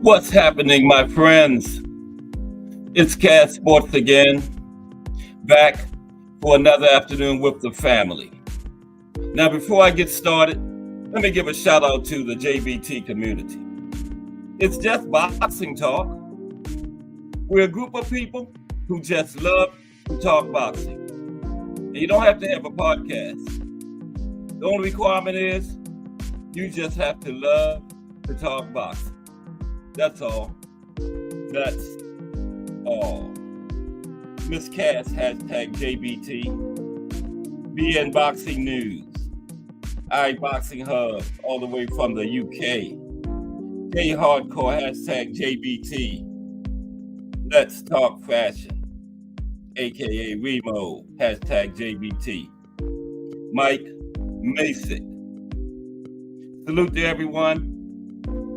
What's happening, my friends? It's Cat Sports again, back for another afternoon with the family. Now, before I get started, let me give a shout out to the Jbt community. It's just boxing talk. We're a group of people who just love to talk boxing. And you don't have to have a podcast. The only requirement is you just have to love to talk boxing. That's all. That's all. Miss Cass, hashtag JBT. BN Boxing News. iBoxing Hub, all the way from the UK. J Hardcore, hashtag JBT. Let's Talk Fashion, aka Remo, hashtag JBT. Mike Masick. Salute to everyone,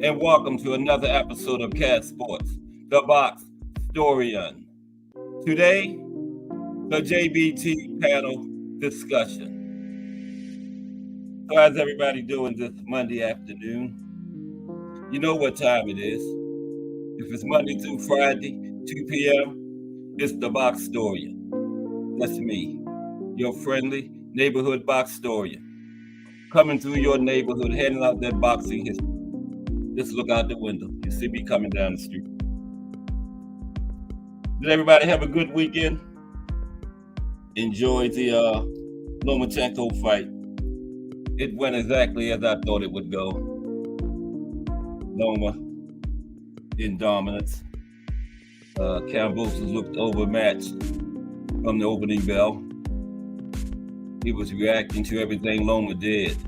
and welcome to another episode of Cat Sports, the Box Storian. Today, the Jbt Panel Discussion. So how's everybody doing this Monday afternoon? You know what time it is. If it's Monday through Friday, 2 p.m., it's the Box Storian. That's me, your friendly neighborhood box storian. Coming through your neighborhood, handing out that boxing history. Just look out the window. You see me coming down the street. Did everybody have a good weekend? Enjoy the Lomachenko fight. It went exactly as I thought it would go. Loma in dominance. Kambosos looked overmatched from the opening bell. He was reacting to everything Loma did.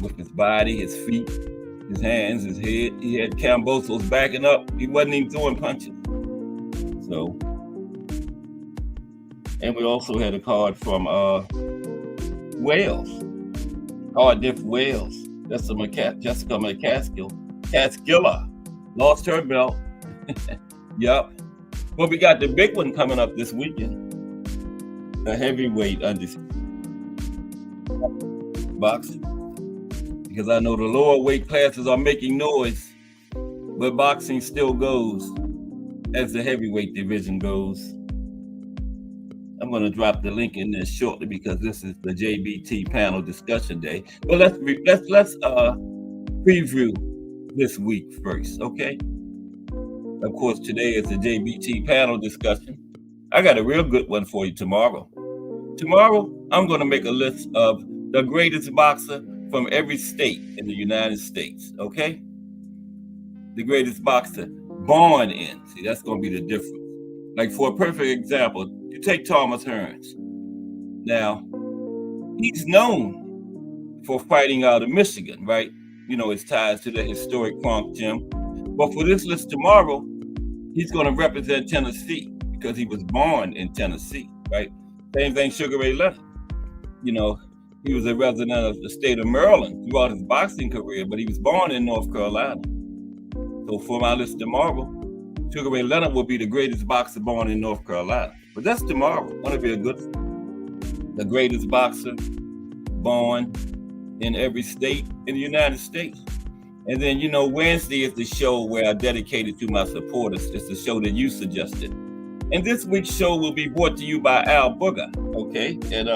With his body, his feet, his hands, his head. He had Kambosos backing up. He wasn't even throwing punches. So, and we also had a card from Wales. Cardiff, Wales. That's Jessica McCaskill. Lost her belt. Yup. But we got the big one coming up this weekend. The heavyweight undisputed boxing. Because I know the lower weight classes are making noise, but boxing still goes as the heavyweight division goes. I'm going to drop the link in there shortly because this is the Jbt Panel Discussion Day. But let's preview this week first, okay? Of course, today is the Jbt Panel Discussion. I got a real good one for you tomorrow. Tomorrow, I'm going to make a list of the greatest boxer from every state in the United States, okay? The greatest boxer born in. See, that's going to be the difference. Like, for a perfect example, you take Thomas Hearns. Now, he's known for fighting out of Michigan, right? You know, his ties to the historic Kronk Gym. But for this list tomorrow, he's going to represent Tennessee because he was born in Tennessee, right? Same thing, Sugar Ray Leonard. You know, he was a resident of the state of Maryland throughout his boxing career, but he was born in North Carolina. So for my list tomorrow, Sugar Ray Leonard will be the greatest boxer born in North Carolina. But that's tomorrow. Going to be a good one. The greatest boxer born in every state in the United States. And then, you know, Wednesday is the show where I dedicate it to my supporters. It's the show that you suggested. And this week's show will be brought to you by Al Booger, okay? And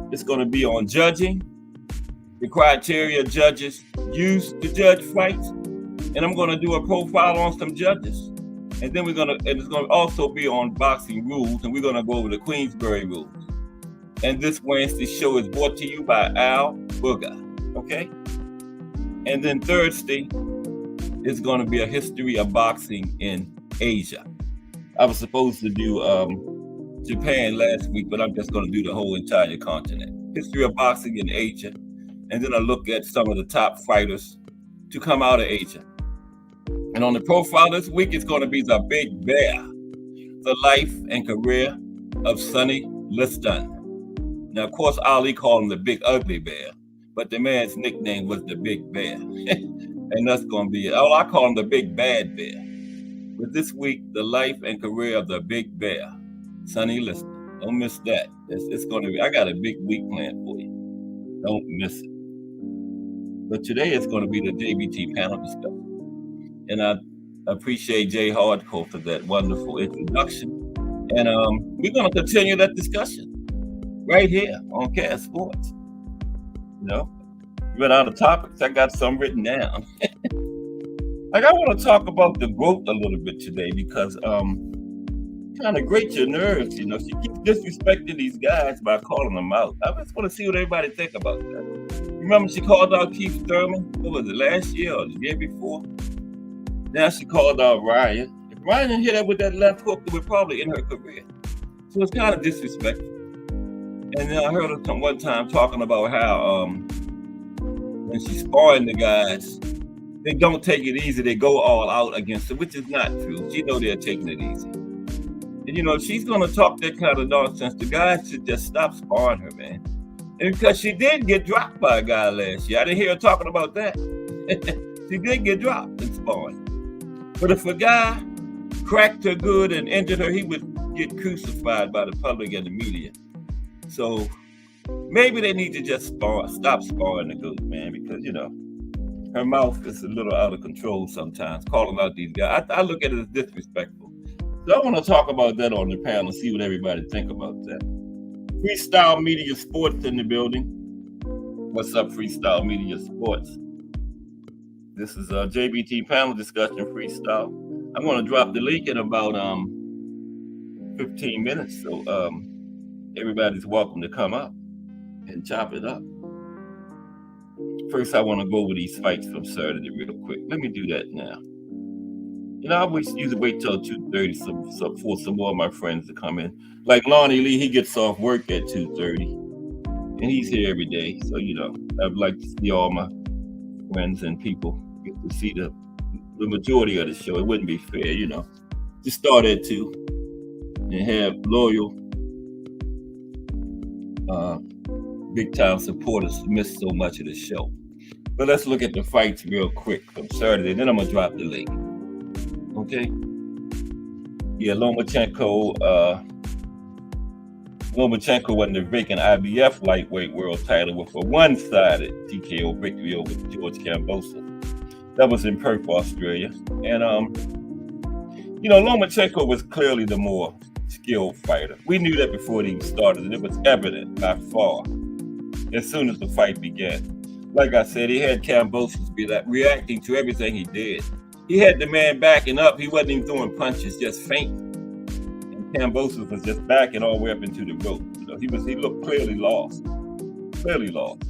it's going to be on judging, the criteria judges use to judge fights, and I'm going to do a profile on some judges. And then it's going to also be on boxing rules, and we're going to go over the Queensberry rules. And this Wednesday's show is brought to you by Al Booger, okay? And then Thursday is going to be a history of boxing in Asia. I was supposed to do Japan last week, but I'm just going to do the whole entire continent. History of boxing in Asia. And then I look at some of the top fighters to come out of Asia. And on the profile this week, it's going to be the Big Bear, the life and career of Sonny Liston. Now, of course, Ali called him the Big Ugly Bear, but the man's nickname was the Big Bear. And that's going to be it. Oh, I call him the Big Bad Bear. But this week, the life and career of the Big Bear, Sonny Liston. Don't miss that. It's going to be, I got a big week planned for you. Don't miss it. But today it's going to be the JBT panel discussion. And I appreciate Jay Hardcore for that wonderful introduction. And we're going to continue that discussion right here on Cast Sports. You know, run out of topics. I got some written down. Like, I want to talk about the growth a little bit today because kind of grate your nerves. She keeps disrespecting these guys by calling them out. I just want to see what everybody think about that. Remember, she called out Keith Thurman. What was it, last year or the year before? Now she called out Ryan. If Ryan didn't hit her with that left hook, it would probably end her career. So it's kind of disrespectful. And then I heard her one time talking about how when she's sparring the guys, they don't take it easy. They go all out against her, which is not true. She know they're taking it easy. And if she's going to talk that kind of nonsense, the guys should just stop sparring her, man. And because she did get dropped by a guy last year. I didn't hear her talking about that. She did get dropped in sparring. But if a guy cracked her good and injured her, he would get crucified by the public and the media. So maybe they need to just stop sparring the goat, man, because, her mouth is a little out of control sometimes, calling out these guys. I look at it as disrespectful. So I want to talk about that on the panel, see what everybody think about that. Freestyle Media Sports in the building. What's up, Freestyle Media Sports? This is a JBT Panel Discussion Freestyle. I'm going to drop the link in about 15 minutes, so everybody's welcome to come up and chop it up. First, I want to go over these fights from Saturday real quick. Let me do that now. I usually wait till 2:30 for some more of my friends to come in. Like Lonnie Lee, he gets off work at 2:30, and he's here every day. So, I'd like to see all my friends and people get to see the majority of the show. It wouldn't be fair, to start at 2 and have loyal, big-time supporters miss so much of the show. But let's look at the fights real quick from Saturday. Then I'm going to drop the link. Okay? Yeah, Lomachenko won the vacant IBF lightweight world title with a one-sided TKO victory over George Kambosos. That was in Perth, Australia. And, Lomachenko was clearly the more skilled fighter. We knew that before it even started, and it was evident by far as soon as the fight began. Like I said, he had Kambosos reacting to everything he did. He had the man backing up. He wasn't even throwing punches, just fainting. And Kambosos was just backing all the way up into the rope. He looked clearly lost. Clearly lost.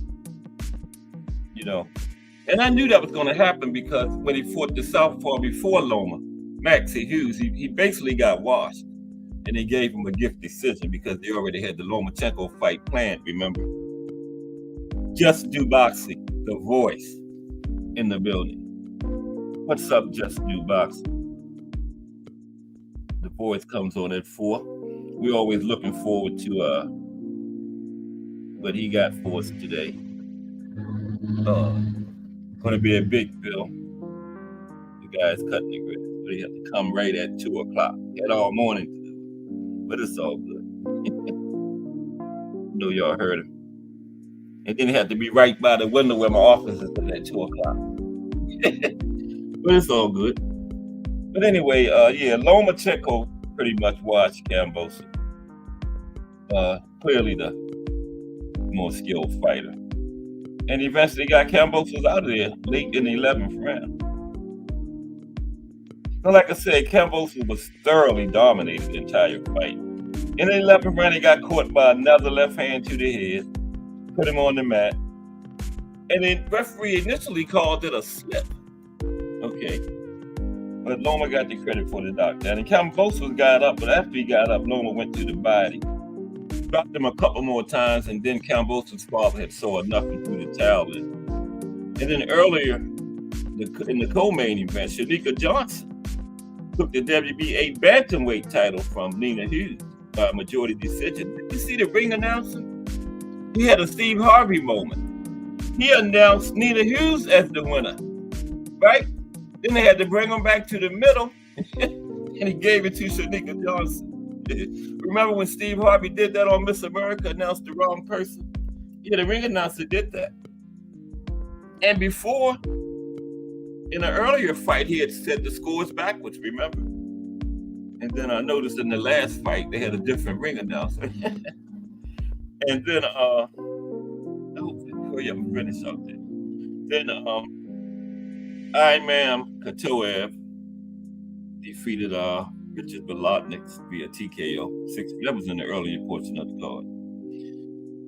And I knew that was going to happen because when he fought the southpaw before Loma, Maxie Hughes, he basically got washed. And they gave him a gift decision because they already had the Lomachenko fight planned, remember? Just Do Boxing, the voice in the building. What's up, Just Do Boxing? The voice comes on at 4. We're always looking forward to what he got for us today. Going to be a big bill. The guy's cutting the grass. They have to come right at 2 o'clock. He had all morning to do it. But it's all good. Y'all heard him. And then he had to be right by the window where my office is at 2 o'clock. But it's all good. But anyway, Lomachenko pretty much watched Kambosos. Clearly the more skilled fighter. And eventually got Kambosos out of there late in the 11th round. So like I said, Kambosos was thoroughly dominated the entire fight. In the 11th round, he got caught by another left hand to the head, put him on the mat. And the referee initially called it a slip. Okay. But Loma got the credit for the knockdown. And Kambosos got up, but after he got up, Loma went to the body. Dropped him a couple more times, and then Kambosos' father had saw enough and threw the towel in. And then earlier, in the co-main event, Shanika Johnson took the WBA bantamweight title from Nina Hughes by majority decision. Did you see the ring announcer? He had a Steve Harvey moment. He announced Nina Hughes as the winner, right? Then they had to bring him back to the middle, and he gave it to Shanika Johnson. Remember when Steve Harvey did that on Miss America, announced the wrong person? Yeah, the ring announcer did that. And before, in an earlier fight, he had set the scores backwards, remember? And then I noticed in the last fight, they had a different ring announcer. And then, hurry up and finish out there. Then, Imam Katoev defeated Richard Bolotnick via TKO. That was in the earlier portion of the card.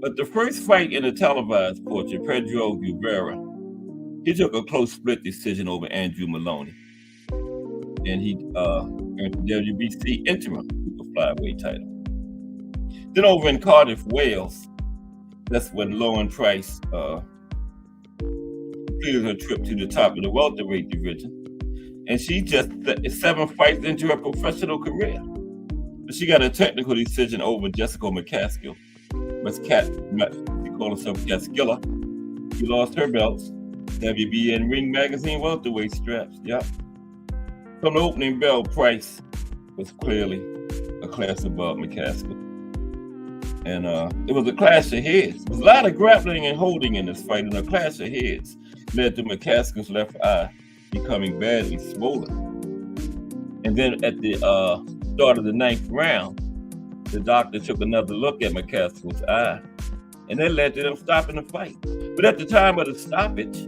But the first fight in the televised portion, Pedro Guevara, he took a close split decision over Andrew Maloney. And he earned the WBC interim super flyweight title. Then over in Cardiff, Wales, that's when Lauren Price completed her trip to the top of the welterweight division. And she just 7 fights into her professional career. But she got a technical decision over Jessica McCaskill. She called herself Caskilla. She lost her belts. WBN Ring Magazine welterweight straps. Yep. From the opening bell, Price was clearly a class above McCaskill. And it was a clash of heads. There was a lot of grappling and holding in this fight, and a clash of heads led to McCaskill's left eye becoming badly swollen. And then at the start of the 9th round, the doctor took another look at McCaskill's eye, and that led to them stopping the fight. But at the time of the stoppage,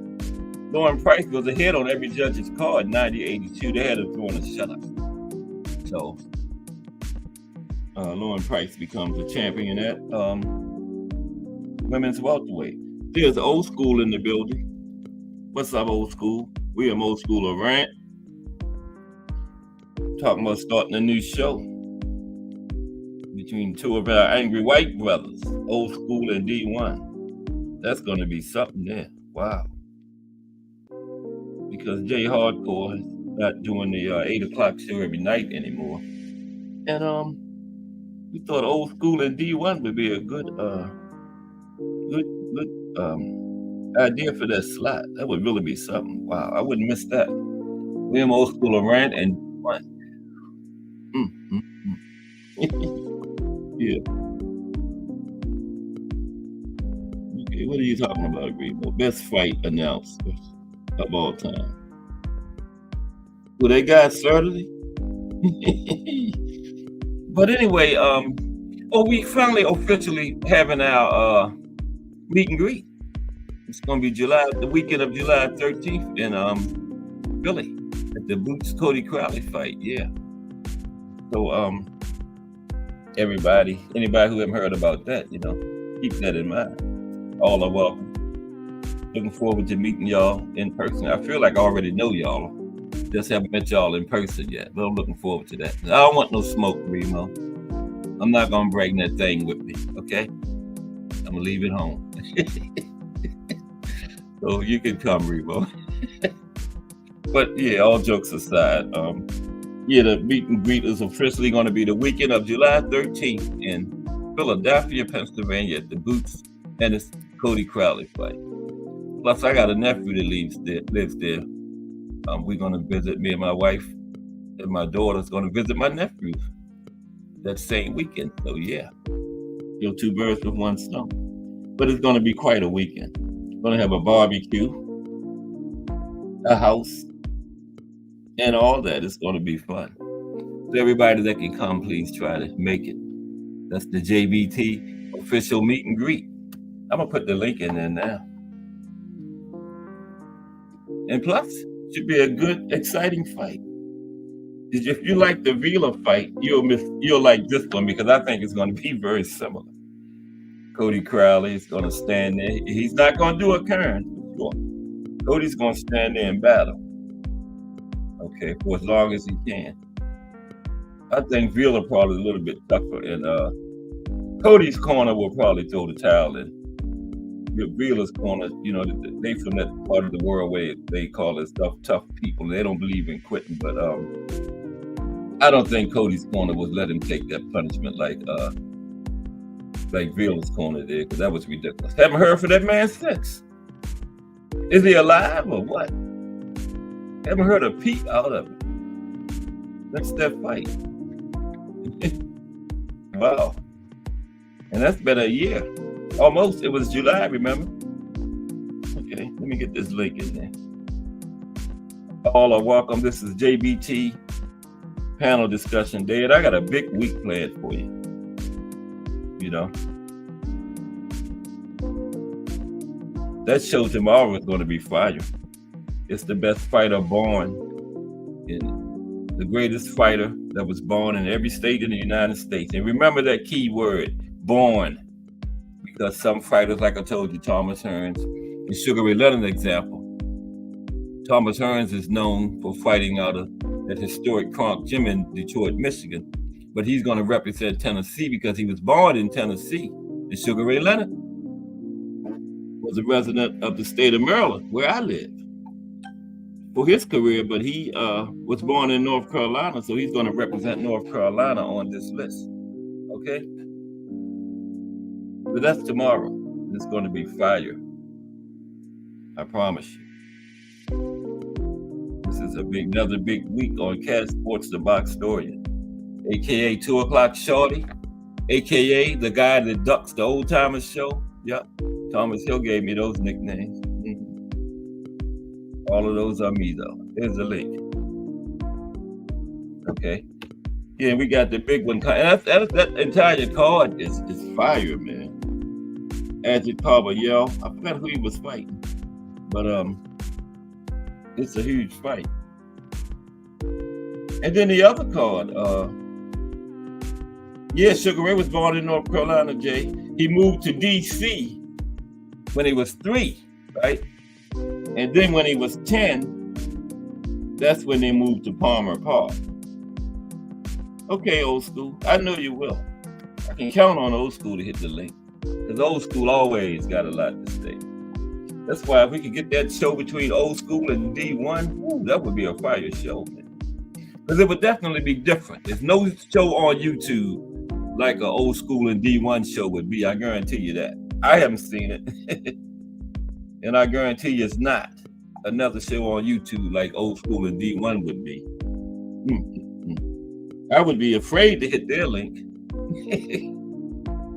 Lauren Price was ahead on every judge's card, 90-82. They had her throwing a shutout. So Lauren Price becomes a champion at women's welterweight. There's old school in the building. What's up, old school? We am old school of rant. Talking about starting a new show between 2 of our angry white brothers, old school and D1. That's going to be something there. Wow. Because Jay Hardcore is not doing the 8 o'clock show every night anymore. And we thought old school and D1 would be a good idea for that slot. That would really be something. Wow, I wouldn't miss that. William old school of rant and D1. Yeah. Okay, what are you talking about, Remo? Best fight announcers of all time. Well, they got certainly. But anyway, we finally officially having our meet and greet. It's going to be the weekend of July 13th in Philly at the Boots Cody Crowley fight. Yeah. So anybody who haven't heard about that, keep that in mind. All are welcome. Looking forward to meeting y'all in person. I feel like I already know y'all. Just haven't met y'all in person yet, but I'm looking forward to that. I don't want no smoke, Remo. I'm not gonna bring that thing with me, okay? I'm gonna leave it home. So you can come, Remo. But yeah, all jokes aside, the meet and greet is officially going to be the weekend of July 13th in Philadelphia, Pennsylvania at the Boots and it's Cody Crowley fight. Plus, I got a nephew that lives there. We're going to visit, me and my wife and my daughter's going to visit my nephew that same weekend. So yeah, kill 2 birds with 1 stone. But it's going to be quite a weekend. We're going to have a barbecue, a house, and all that. It's going to be fun. So everybody that can come, please try to make it. That's the JBT official meet and greet. I'm going to put the link in there now. And plus, it should be a good, exciting fight. If you like the Vila fight, you'll like this one because I think it's going to be very similar. Cody Crowley is going to stand there. He's not going to do a Kern, for sure. Cody's going to stand there and battle. Okay, for as long as he can. I think Vila probably a little bit tougher, and Cody's corner will probably throw the towel in. Vila's corner, they from that part of the world where they call it tough people. They don't believe in quitting, but I don't think Cody's corner was let him take that punishment like Vila's corner did, because that was ridiculous. Haven't heard from that man since. Is he alive or what? Haven't heard a peep out of it. That's that fight. Wow. And that's been a year. Almost. It was July, remember? Okay, let me get this link in there. All are welcome. This is Jbt Panel Discussion Day, and I got a big week planned for you. That show tomorrow is going to be fire. It's the best fighter born, in the greatest fighter that was born in every state in the United States. And remember that key word, born, because some fighters, like I told you, Thomas Hearns and Sugar Ray Leonard example. Thomas Hearns is known for fighting out of that historic Kronk Gym in Detroit, Michigan, but he's going to represent Tennessee because he was born in Tennessee. And Sugar Ray Leonard was a resident of the state of Maryland, where I live, for his career, but he was born in North Carolina, so he's going to represent North Carolina on this list. Okay? But that's tomorrow. It's going to be fire. I promise you. This is another big week on Cat Sports, the Box Historian, aka 2 o'clock Shorty, aka the guy that ducks the Old Timers show. Yep, Thomas Hill gave me those nicknames. All of those are me though. There's a link. Okay. Yeah, we got the big one. And that entire card is fire, man. Ajit Carver, I forgot who he was fighting, but it's a huge fight. And then the other card, Sugar Ray was born in North Carolina, Jay. He moved to DC when he was 3, right? And then when he was 10, that's when they moved to Palmer Park. Okay, old school, I know you will. I can count on old school to hit the link, because old school always got a lot to say. That's why if we could get that show between old school and D1, that would be a fire show, man. Because it would definitely be different. There's no show on YouTube like an old school and D1 show would be. I guarantee you that. I haven't seen it. And I guarantee you it's not another show on YouTube like old school and D1 would be. I would be afraid to hit their link.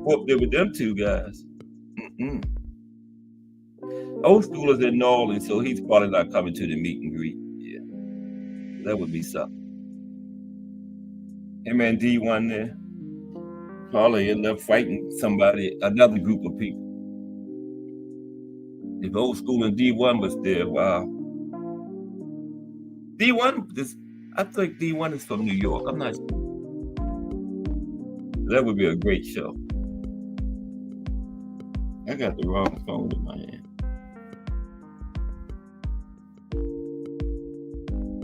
Whoop there with them two guys. Old school is in New Orleans, so he's probably not coming to the meet and greet. Yeah, that would be something. Him and D1 there probably end up fighting somebody, another group of people. If old school and D1 was there, wow. I think D1 is from New York. I'm not sure. That would be a great show. I got the wrong phone in my hand.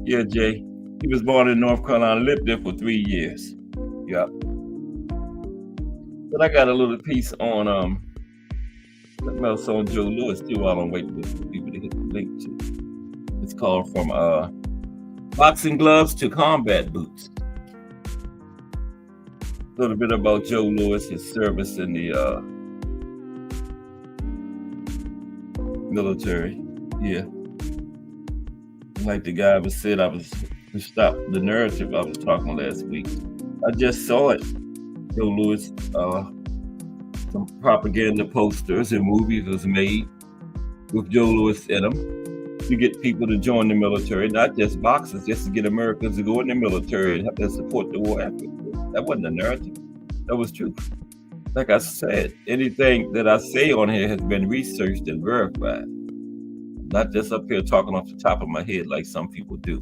Yeah, Jay. He was born in North Carolina, lived there for 3 years. Yep. But I got a little piece on something else on Joe Louis too, while I'm waiting for people to hit the link to. It's called From Boxing Gloves to Combat Boots. A little bit about Joe Louis, his service in the military. Yeah. Like the guy was said, to stop the narrative I was talking last week. I just saw it. Joe Louis, some propaganda posters and movies was made with Joe Louis in them to get people to join the military, not just boxers, just to get Americans to go in the military and help them support the war effort. That wasn't a narrative. That was true. Like I said, anything that I say on here has been researched and verified. Not just up here talking off the top of my head like some people do.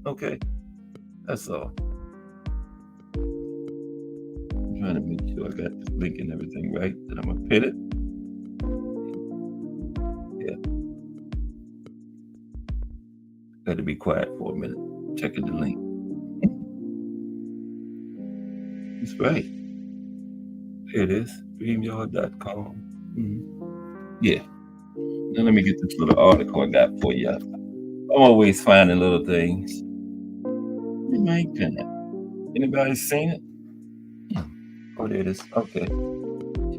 Okay, that's all. I'm trying to make sure I got this link and everything right, that I'm gonna pin it. Yeah. Got to be quiet for a minute, checking the link. That's right. There it is, StreamYard.com. Yeah. Now let me get this little article I got for you. I'm always finding little things. Where my pin at? Anybody seen it? Oh, there it is. Okay.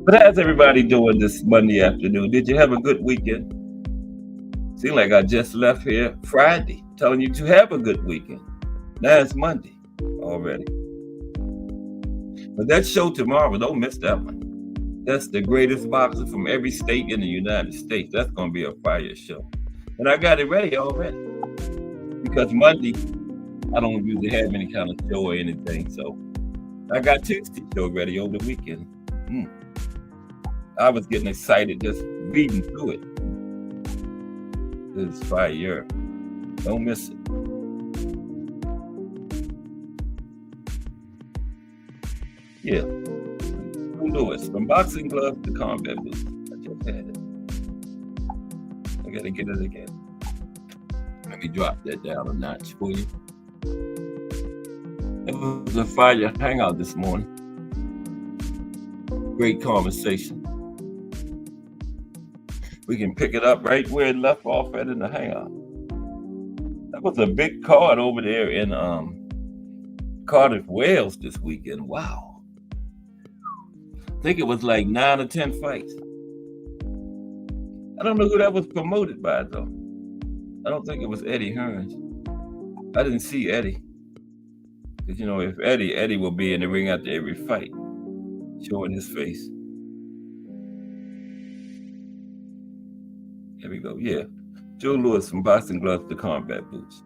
But how's everybody doing this Monday afternoon? Did you have a good weekend? Seems like I just left here Friday, telling you to have a good weekend. Now it's Monday already. But that show tomorrow, don't miss that one. That's the greatest boxer from every state in the United States. That's going to be a fire show. And I got it ready already. Because Monday, I don't usually have any kind of show or anything. So I got Tuesday show ready over the weekend. I was getting excited just reading through it. It's fire. Don't miss it. Yeah. Lewis, from boxing gloves to combat boots. I just had it. I gotta get it again. Let me drop that down a notch for you. It was a fire hangout this morning. Great conversation. We can pick it up right where it left off at in the hangout. That was a big card over there in Cardiff, Wales this weekend. Wow. I think it was like 9 or 10 fights. I don't know who that was promoted by, though. I don't think it was Eddie Hearns. I didn't see Eddie. Because, you know, if Eddie will be in the ring after every fight, showing his face. Here we go. Yeah. Joe Louis from boxing gloves to combat boots.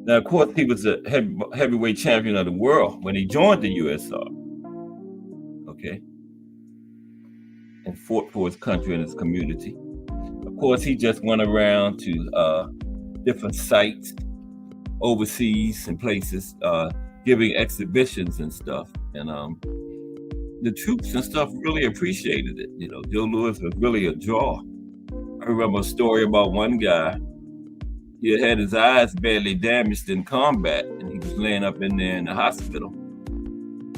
Now, of course, he was a heavyweight champion of the world when he joined the USR. Okay. And fought for his country and his community. Of course, he just went around to different sites overseas and places, giving exhibitions and stuff. And the troops and stuff really appreciated it. You know, Joe Louis was really a draw. I remember a story about one guy. He had his eyes badly damaged in combat, and he was laying up in there in the hospital.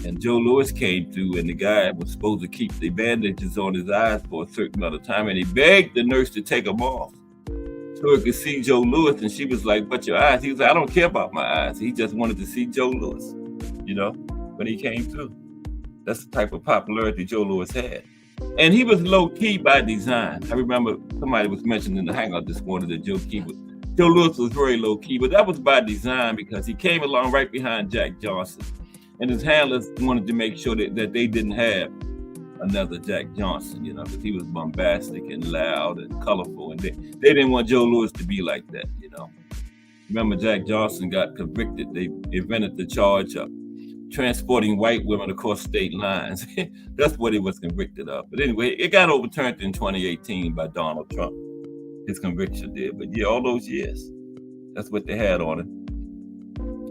And Joe Louis came through, and the guy was supposed to keep the bandages on his eyes for a certain amount of time, and he begged the nurse to take them off so he could see Joe Louis. And she was like, "But your eyes?" He was like, "I don't care about my eyes." He just wanted to see Joe Louis, you know, when he came through. That's the type of popularity Joe Louis had. And he was low-key by design. I remember somebody was mentioning in the hangout this morning that Joe Louis was very low-key, but that was by design because he came along right behind Jack Johnson. And his handlers wanted to make sure that they didn't have another Jack Johnson, you know, because he was bombastic and loud and colorful. And they didn't want Joe Louis to be like that, you know. Remember, Jack Johnson got convicted. They invented the charge of transporting white women across state lines. That's what he was convicted of. But anyway, it got overturned in 2018 by Donald Trump. His conviction did. But yeah, all those years, that's what they had on him.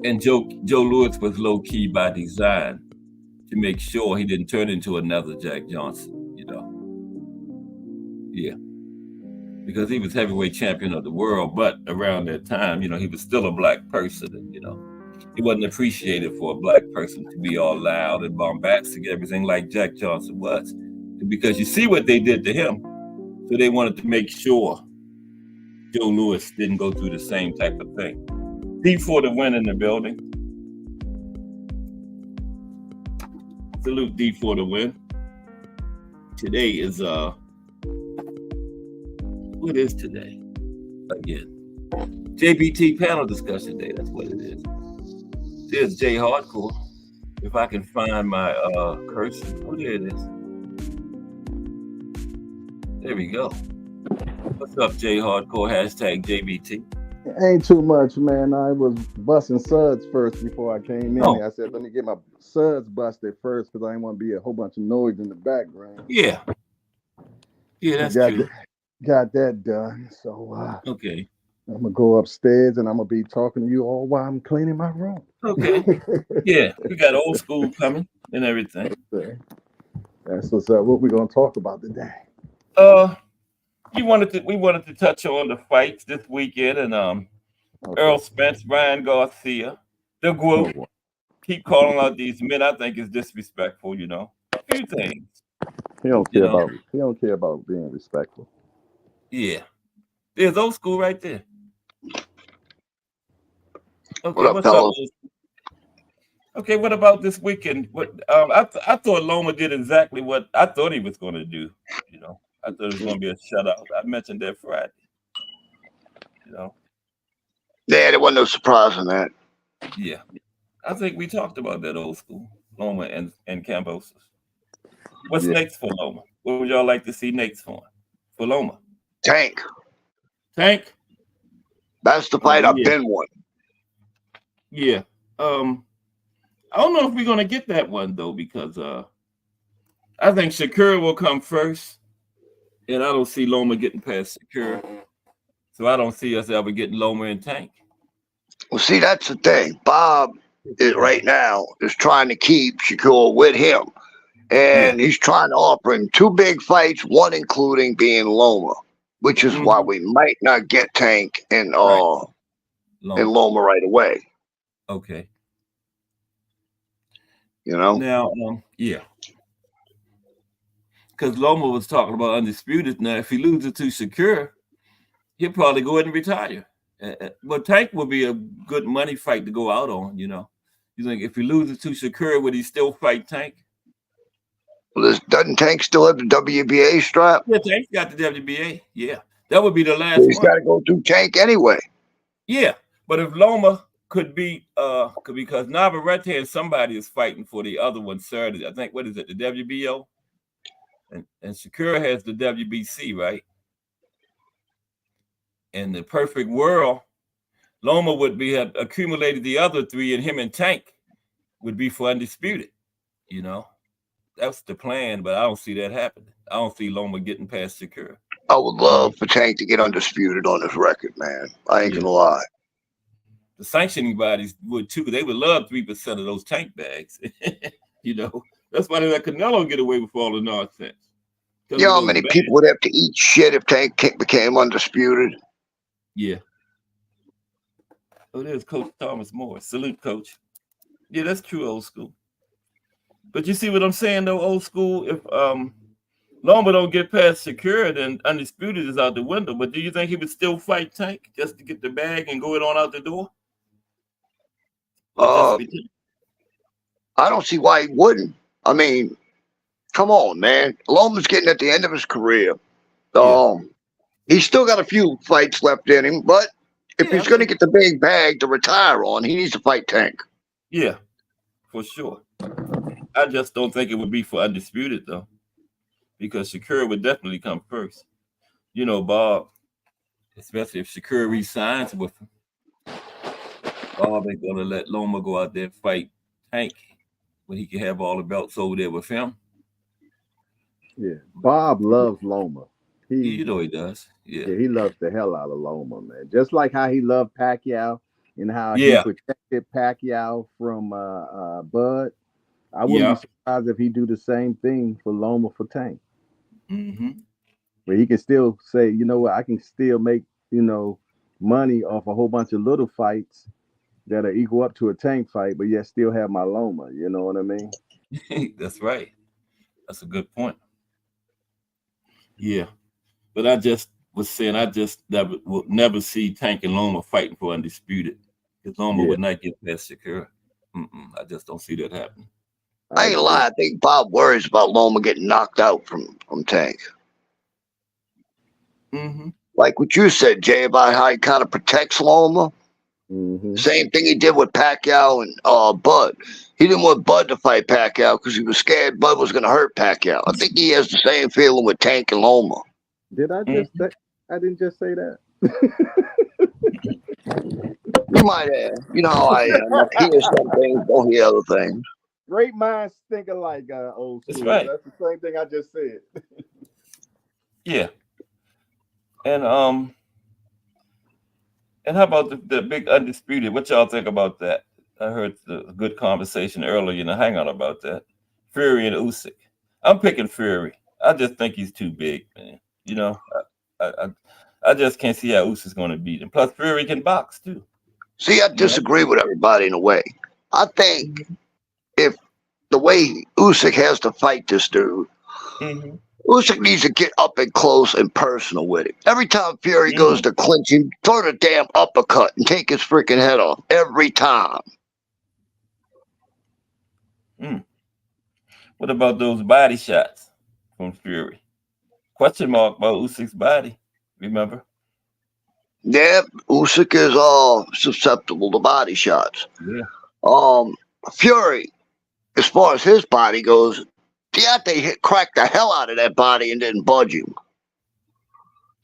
And Joe Louis was low-key by design to make sure he didn't turn into another Jack Johnson, you know. Yeah. Because he was heavyweight champion of the world, but around that time, you know, he was still a black person, and, you know, he wasn't appreciated for a black person to be all loud and bombastic, everything like Jack Johnson was. Because you see what they did to him. So they wanted to make sure Joe Louis didn't go through the same type of thing. D for the win in the building. Salute D for the win. Today is what is today? Again, Jbt Panel Discussion Day. That's what it is. There's J Hardcore. If I can find my cursor. Oh, there it is. There we go. What's up, J Hardcore? Hashtag JBT. Ain't too much, man. I was busting suds first before I came in. I said, let me get my suds busted first because I didn't want to be a whole bunch of noise in the background. Yeah. Yeah, that's true. Got that done. So, okay. I'm going to go upstairs and I'm going to be talking to you all while I'm cleaning my room. Okay. Yeah, we got old school coming and everything. That's what's up. What we going to talk about today? We wanted to touch on the fights this weekend, and Earl Spence, Ryan Garcia, the group. Keep calling out these men. I think is disrespectful. You know, a few things. He don't care about being respectful. Yeah, there's old school right there. Okay, what's up? Okay, what about this weekend? What I thought Loma did exactly what I thought he was going to do. You know. I thought it was going to be a shutout. I mentioned that Friday. You know? Yeah, there wasn't no surprise in that. Yeah. I think we talked about that old school, Loma and Cambosis. What's Yeah. next for Loma? What would y'all like to see next for Loma? Tank. Tank? That's the fight I've been one. Yeah. I don't know if we're gonna get that one though, because I think Shakur will come first, and I don't see Loma getting past Shakur. So I don't see us ever getting Loma and Tank. Well, see, that's the thing. Bob is right now is trying to keep Shakur with him. And he's trying to offer him 2 big fights, one including being Loma, which is why we might not get Tank and Loma right away. Okay. You know? Now, yeah. Because Loma was talking about undisputed. Now, if he loses to Shakur, he'll probably go ahead and retire. But Tank would be a good money fight to go out on, you know. You think if he loses to Shakur, would he still fight Tank? Well, doesn't Tank still have the WBA strap? Yeah, Tank's got the WBA. Yeah, that would be the last So he's got to go through Tank anyway. Yeah, but if Loma could beat, because Navarrete and somebody is fighting for the other one Saturday. I think, what is it, the WBO? And Shakur has the WBC, right? In the perfect world, Loma would have accumulated the other 3, and him and Tank would be for undisputed. You know, that's the plan, but I don't see that happening. I don't see Loma getting past Shakur. I would love for Tank to get undisputed on his record, man. I ain't gonna lie. The sanctioning bodies would too. They would love 3% of those Tank bags. You know, that's why they let Canelo get away with all the nonsense. You know how many people would have to eat shit if Tank became undisputed? Yeah. Oh, there's Coach Thomas Moore. Salute, Coach. Yeah, that's true, old school. But you see what I'm saying, though, old school? If Loma don't get past Shakur, then undisputed is out the window. But do you think he would still fight Tank just to get the bag and go it on out the door? I don't see why he wouldn't. I mean, come on, man. Loma's getting at the end of his career. He's still got a few fights left in him, but if he's going to get the big bag to retire on, he needs to fight Tank. Yeah, for sure. I just don't think it would be for undisputed, though, because Shakur would definitely come first. You know, Bob, especially if Shakur re-signs with him, Bob ain't going to let Loma go out there and fight Tank when he can have all the belts over there with him. Yeah, Bob loves Loma. You know he does. Yeah, he loves the hell out of Loma, man. Just like how he loved Pacquiao and how he protected Pacquiao from Bud. I wouldn't be surprised if he do the same thing for Loma for Tank. Where he can still say, you know what, I can still make, you know, money off a whole bunch of little fights that are equal up to a Tank fight, but yet still have my Loma. You know what I mean? That's right. That's a good point. Yeah. But I just was saying, I just will never see Tank and Loma fighting for undisputed. Because Loma would not get past Shakur. I just don't see that happening. I ain't lie. I think Bob worries about Loma getting knocked out from Tank. Like what you said, Jay, about how he kind of protects Loma. Same thing he did with Pacquiao and Bud. He didn't want Bud to fight Pacquiao because he was scared Bud was going to hurt Pacquiao. I think he has the same feeling with Tank and Loma. Did I just say? I didn't just say that. You might have. You know how I am. I hear some things, don't hear other things. Great minds think alike, old school. That's right. That's the same thing I just said. Yeah. And how about the big undisputed? What y'all think about that? I heard a good conversation earlier in the hangout about that. Fury and Usyk. I'm picking Fury. I just think he's too big, man. You know, I just can't see how Usyk's going to beat him. Plus, Fury can box too. See, I disagree with everybody in a way. I think if the way Usyk has to fight this dude, Usyk needs to get up and close and personal with it. Every time Fury goes to clinch him, throw the damn uppercut and take his freaking head off. Every time. What about those body shots from Fury? Question mark about Usyk's body, remember? Yeah, Usyk is susceptible to body shots. Yeah. Fury, as far as his body goes, Deontay cracked the hell out of that body and didn't budge him.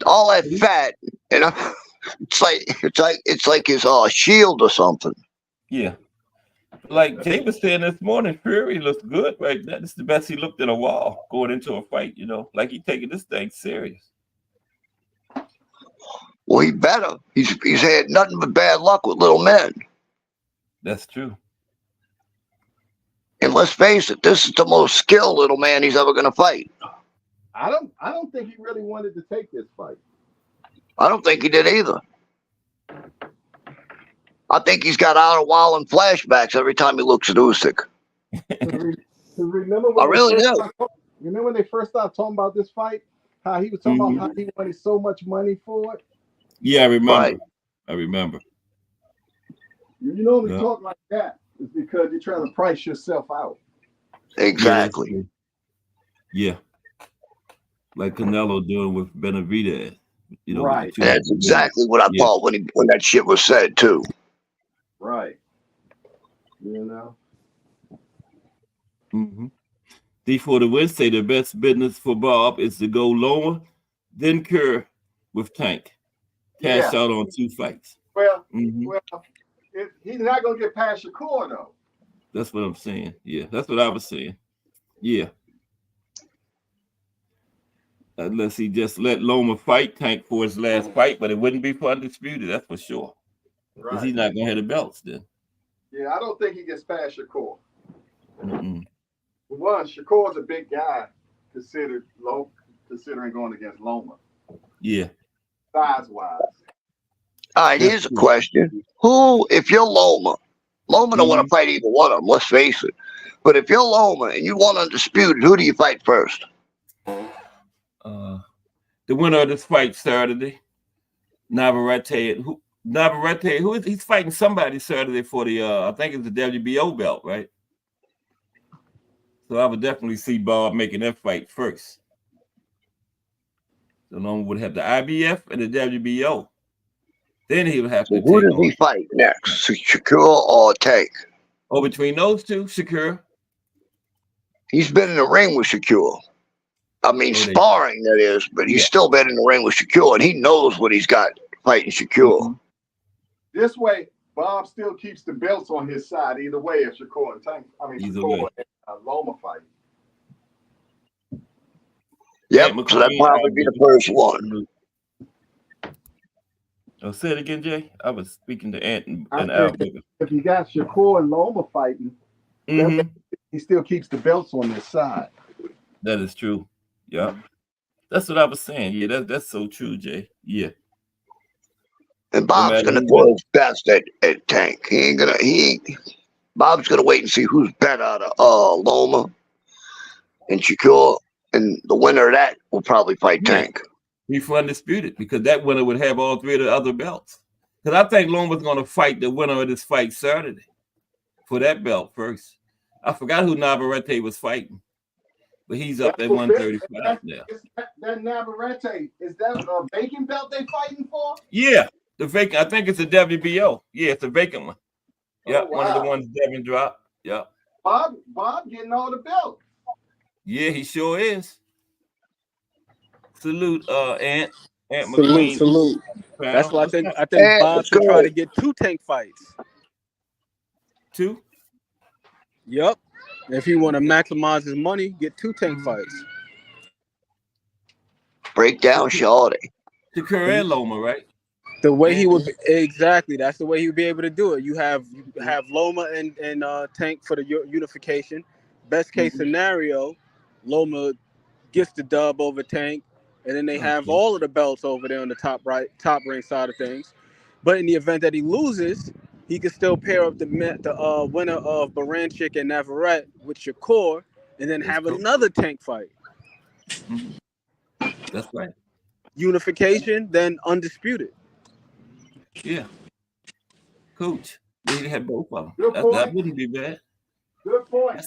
All that fat, you know, it's like his shield or something. Yeah. Like Jay was saying this morning, Fury looks good right now. This is the best he looked in a while going into a fight, you know, like he taking this thing serious. Well, he better. He's had nothing but bad luck with little men. That's true. And let's face it, this is the most skilled little man he's ever going to fight. I don't think he really wanted to take this fight. I don't think he did either. I think he's got Outer Wild flashbacks every time he looks at Usyk. Remember I really do. Remember when they first started talking about this fight? How he was talking about how he wanted so much money for it? Yeah, I remember. Right. I remember. You normally talk like that is because you're trying to price yourself out. Exactly. Yeah. Like Canelo doing with Benavidez. You know, right. That's exactly what I thought when that shit was said too. Right. You know. D4 the win say the best business for Bob is to go lower, then Kerr with Tank. Cash out on 2 fights. Well, he's not gonna get past Shakur though. That's what I'm saying. Yeah, that's what I was saying. Yeah. Unless he just let Loma fight Tank for his last fight, but it wouldn't be for undisputed, that's for sure. Because he's not gonna have the belts then. Yeah, I don't think he gets past Shakur. One, Shakur's a big guy considering going against Loma. Yeah. Size-wise. All right, here's a question. Who, if you're Loma don't want to fight either one of them, let's face it. But if you're Loma and you want undisputed, who do you fight first? The winner of this fight Saturday, Navarrete. He's fighting somebody Saturday for the I think it's the WBO belt, right? So I would definitely see Bob making that fight first. So Loma would have the IBF and the WBO. Then he would have to who does he fight next? Shakur or Tank? Oh, between those two, Shakur. He's been in the ring with Shakur. I mean, sparring, that is, but he's still been in the ring with Shakur, and he knows what he's got fighting Shakur. This way, Bob still keeps the belts on his side either way if Shakur and Tank, Shakur and Loma fight. Yep, so that'd probably be the first one. Oh, say it again, Jay. I was speaking to Ant and Al. If you got Shakur and Loma fighting, he still keeps the belts on his side. That is true. Yeah. That's what I was saying. Yeah, that's so true, Jay. Yeah. And Bob's gonna do his best at Tank. Bob's gonna wait and see who's better out of Loma and Shakur, and the winner of that will probably fight Tank. Be for undisputed because that winner would have all 3 of the other belts. Because I think Loma's gonna fight the winner of this fight Saturday for that belt first. I forgot who Navarrete was fighting. But he's up at 135 now. That Navarrete, is that a vacant belt they fighting for? Yeah, the vacant. I think it's a WBO. Yeah, it's a vacant one. Yeah, one of the ones Devin dropped. Yeah. Bob getting all the belts. Yeah, he sure is. Salute, Ant McQueen. Salute. That's why I think Bob should try to get 2 Tank fights. 2? Yep. If he want to maximize his money, get 2 Tank fights. Break down Shawty. Shakur and Loma, right? The way he would exactly. That's the way he would be able to do it. You have Loma and Tank for the unification. Best case scenario, Loma gets the dub over Tank, and then they have all of the belts over there on the top ring side of things. But in the event that he loses, he can still pair up the winner of Baranchik and Navarrete with Shakur, and then have another Tank fight. That's right. Unification, then undisputed. Yeah. Coach, they had both of them. Good point. That wouldn't be bad. Good point.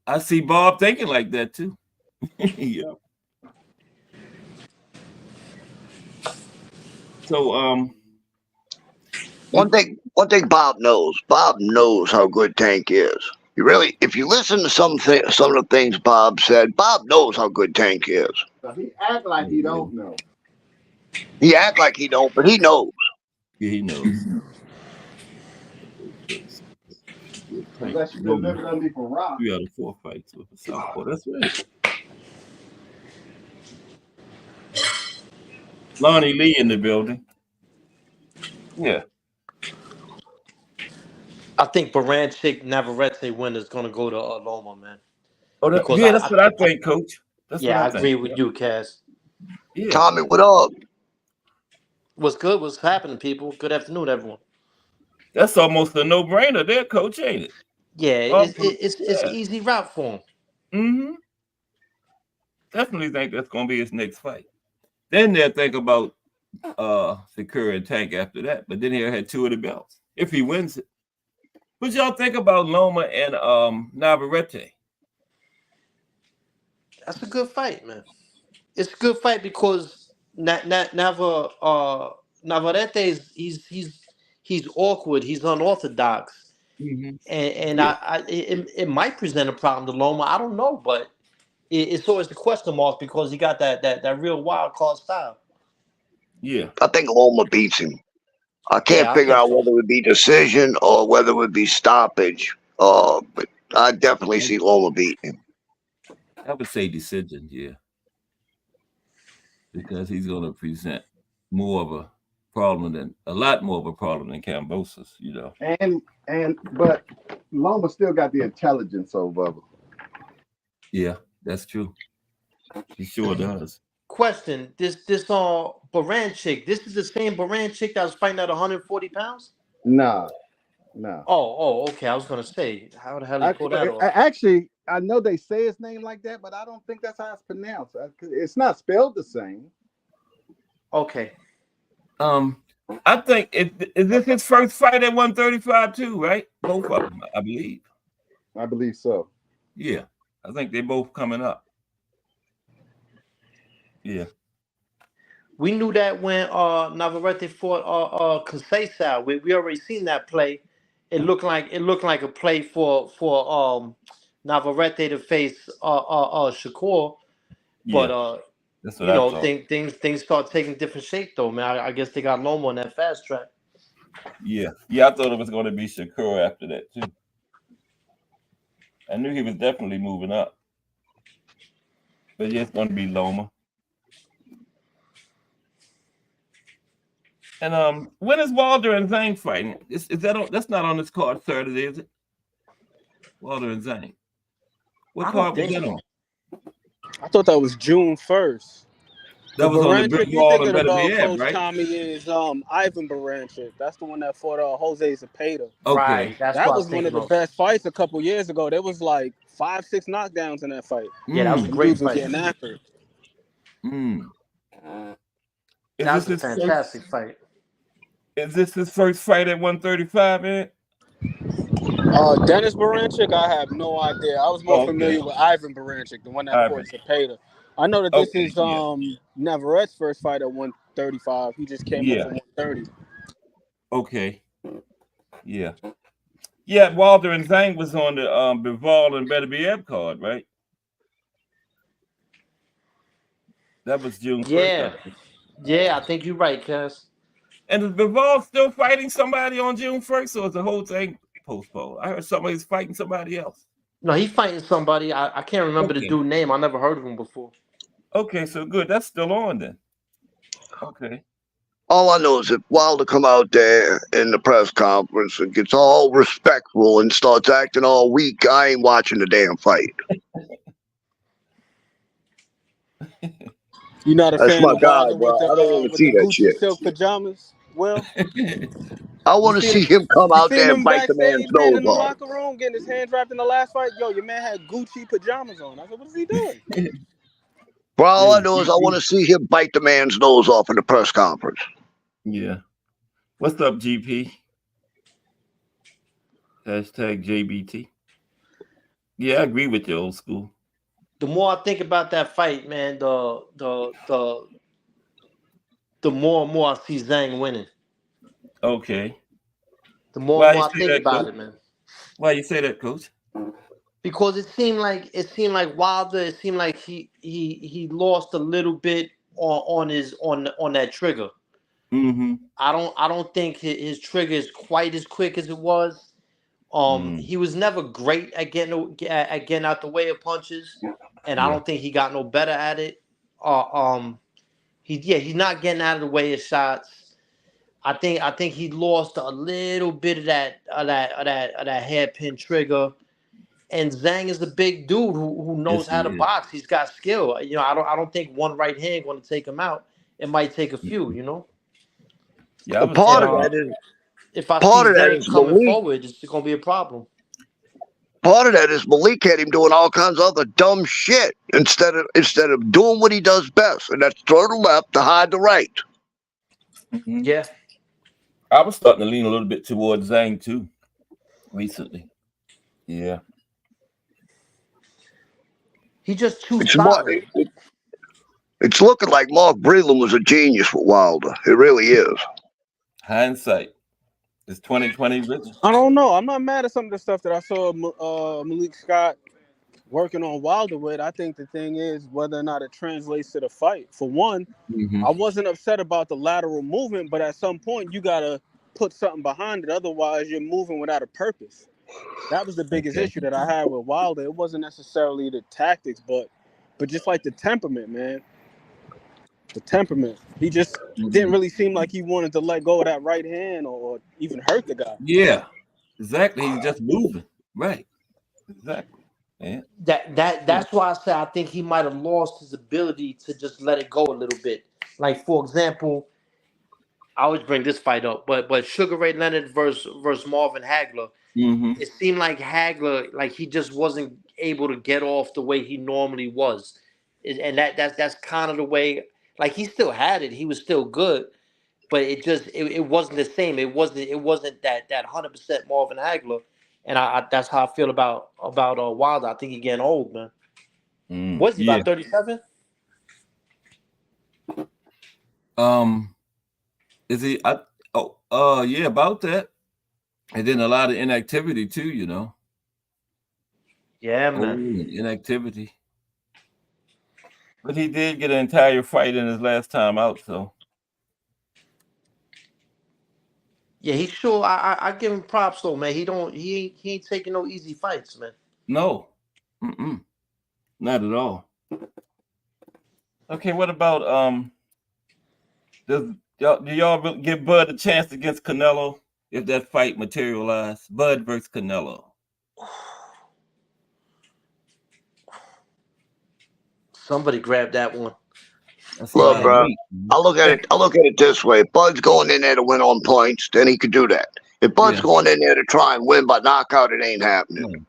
I see Bob thinking like that too. Yeah. So one thing Bob knows how good Tank is. if you listen to some of the things Bob said, Bob knows how good Tank is. So he act like he don't know. He act like he don't, but he knows. Yeah, he knows. Unless you been living underneath a rock. 3 out of 4 fights with a southpaw. That's right. Lonnie Lee in the building. Yeah. I think Baranchik Navarrete win is going to go to Loma, man. Oh, that's what I think, Coach. That's what I think. I agree with you, Cass. Yeah. Tommy, what up? What's good? What's happening, people? Good afternoon, everyone. That's almost a no-brainer there, Coach, ain't it? Yeah, it's an easy route for him. Mm-hmm. Definitely think that's going to be his next fight. Then they'll think about Shakur and Tank after that, but then he'll have 2 of the belts if he wins it. What y'all think about Loma and Navarrete? That's a good fight, man. It's a good fight because Navarrete he's awkward, he's unorthodox, and it might present a problem to Loma. I don't know, but it's always the question mark because he got that real wild card style. Yeah, I think Loma beats him. I can't figure out whether it would be decision or whether it would be stoppage. But I definitely see Loma beating him. I would say decision, yeah, because he's going to present a lot more of a problem than Kambosos, you know. But Loma still got the intelligence over him. Yeah, that's true. He sure does. Question: This Baranchik, this is the same Baranchik that was fighting at 140 pounds? No. Oh, okay. I was gonna say, how the hell he pulled that off? Actually, I know they say his name like that, but I don't think that's how it's pronounced. It's not spelled the same. Okay. I think is this his first fight at 135 too, right? Both of them, I believe. I believe so. Yeah, I think they're both coming up. Yeah. We knew that when Navarrete fought Conceição. We already seen that play. It looked like a play for Navarrete to face Shakur. But that's what I thought. Things start taking different shape though, man. I guess they got Loma on that fast track. Yeah, I thought it was going to be Shakur after that too. I knew he was definitely moving up, but yeah, it's going to be Loma. And when is Wilder and Zhang fighting? Is that that's not on this card Saturday, is it? Wilder and Zhang. What card was that on? I thought that was June 1st. That was on the Bivol and Beterbiev, Coach right? Tommy is Ivan Baranchik. That's the one that fought Jose Zepeda. Okay, right, that was one of the best fights a couple years ago. There was like 5-6 knockdowns in that fight. Yeah, that was a great fight. Getting after it. That was a fantastic fight. Is this his first fight at 135, man? Dennis Baranchik, I have no idea. I was more familiar with Ivan Baranchik, the one that fought Zepeda. I know that this is Navarrete's first fight at 135. He just came up from 130. Okay. Yeah. Yeah, Wilder and Zhang was on the Bivol and Beterbiev card, right? That was June 1st. Yeah, I think you're right, Cass. And is Bivol still fighting somebody on June 1st, or is the whole thing postponed? I heard somebody's fighting somebody else. No, he's fighting somebody. I can't remember the dude's name. I never heard of him before. Okay, so good. That's still on then. Okay. All I know is if Wilder come out there in the press conference and gets all respectful and starts acting all weak, I ain't watching the damn fight. You're not a That's fan my of guy, Wilder bro. with the, I don't want to see the that Gucci shit. silk pajamas? Well, I want to see him come out there and bite the man's nose in the off. locker room, getting his hands wrapped in the last fight. Yo, your man had Gucci pajamas on. I said, what is he doing? Bro, all I know is I want to see him bite the man's nose off in the press conference. Yeah. What's up, GP? Hashtag JBT. Yeah, I agree with you, old school. The more I think about that fight, man, the more and more I see Zhang winning. Okay. The more and more I think about it, man. Why you say that, Coach? Because it seemed like Wilder. It seemed like he lost a little bit on that trigger. Mm-hmm. I don't think his trigger is quite as quick as it was. He was never great at getting out the way of punches, and I don't think he got no better at it. He's not getting out of the way of shots. I think he lost a little bit of that hairpin trigger. And Zhang is a big dude who knows how to box. He's got skill. You know, I don't think one right hand going to take him out. It might take a few. You know. Yeah, part of that is if I see Zhang coming forward, it's going to be a problem. Part of that is Malik had him doing all kinds of other dumb shit instead of doing what he does best, and that's throw the left to hide the right. Mm-hmm. Yeah, I was starting to lean a little bit towards Zhang too recently. Yeah. He's just too solid. It's looking like Mark Breland was a genius with Wilder. It really is. Hindsight. It's 2020, Rich. I don't know. I'm not mad at some of the stuff that I saw Malik Scott working on Wilder with. I think the thing is whether or not it translates to the fight. For one, I wasn't upset about the lateral movement, but at some point you gotta put something behind it. Otherwise, you're moving without a purpose. That was the biggest issue that I had with Wilder. It wasn't necessarily the tactics, but just like the temperament, man. The temperament. He just didn't really seem like he wanted to let go of that right hand or even hurt the guy. Yeah, exactly. He's just moving. Right. Exactly. Yeah. That's why I say I think he might have lost his ability to just let it go a little bit. Like, for example, I always bring this fight up, but Sugar Ray Leonard versus Marvin Hagler. It seemed like Hagler, like he just wasn't able to get off the way he normally was, and that's kind of the way. Like, he still had it, he was still good, but it wasn't the same. It wasn't that 100% Marvin Hagler, and I that's how I feel about Wilder. I think he's getting old, man. What's he about 37? Is he? Yeah, about that. And then a lot of inactivity too, you know. Yeah, man. Inactivity. But he did get an entire fight in his last time out, so. Yeah, he's sure. I give him props though, man. He ain't taking no easy fights, man. No. Not at all. Okay, what about do y'all give Bud a chance against Canelo if that fight materialized? Bud versus Canelo. Somebody grab that one. Look, bro. I look at it this way. If Bud's going in there to win on points, then he could do that. If Bud's going in there to try and win by knockout, it ain't happening.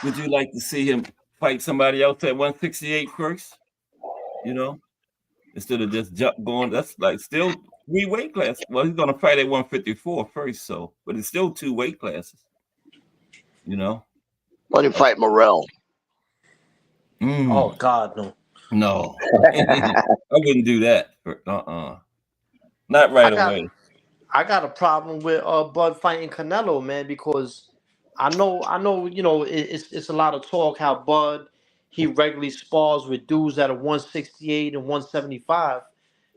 Would you like to see him fight somebody else at 168 first? You know, instead of just going. That's like still 3 weight classes. Well, he's gonna fight at 154 first, so but it's still 2 weight classes. You know. Let him fight Morrell. Oh God, no. I wouldn't do that. Not right away. I got a problem with Bud fighting Canelo, man, because I know, you know, it's a lot of talk how Bud, he regularly spars with dudes that are 168 and 175,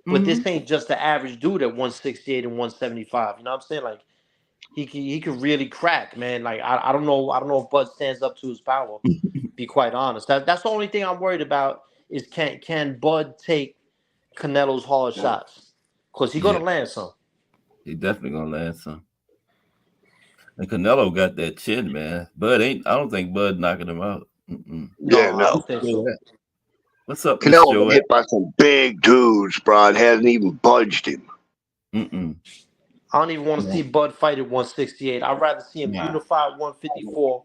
but this ain't just the average dude at 168 and 175. You know what I'm saying? Like, he could really crack, man. Like, I don't know if Bud stands up to his power. Be quite honest. That's the only thing I'm worried about is can Bud take Canelo's hard shots? Because he's gonna land some. He definitely gonna land some. And Canelo got that chin, man. Bud ain't. I don't think Bud knocking him out. Yeah, no. I don't think so. What's up, Canelo been hit by some big dudes, bro. It hasn't even budged him. I don't even want to see Bud fight at 168. I'd rather see him unify at 154,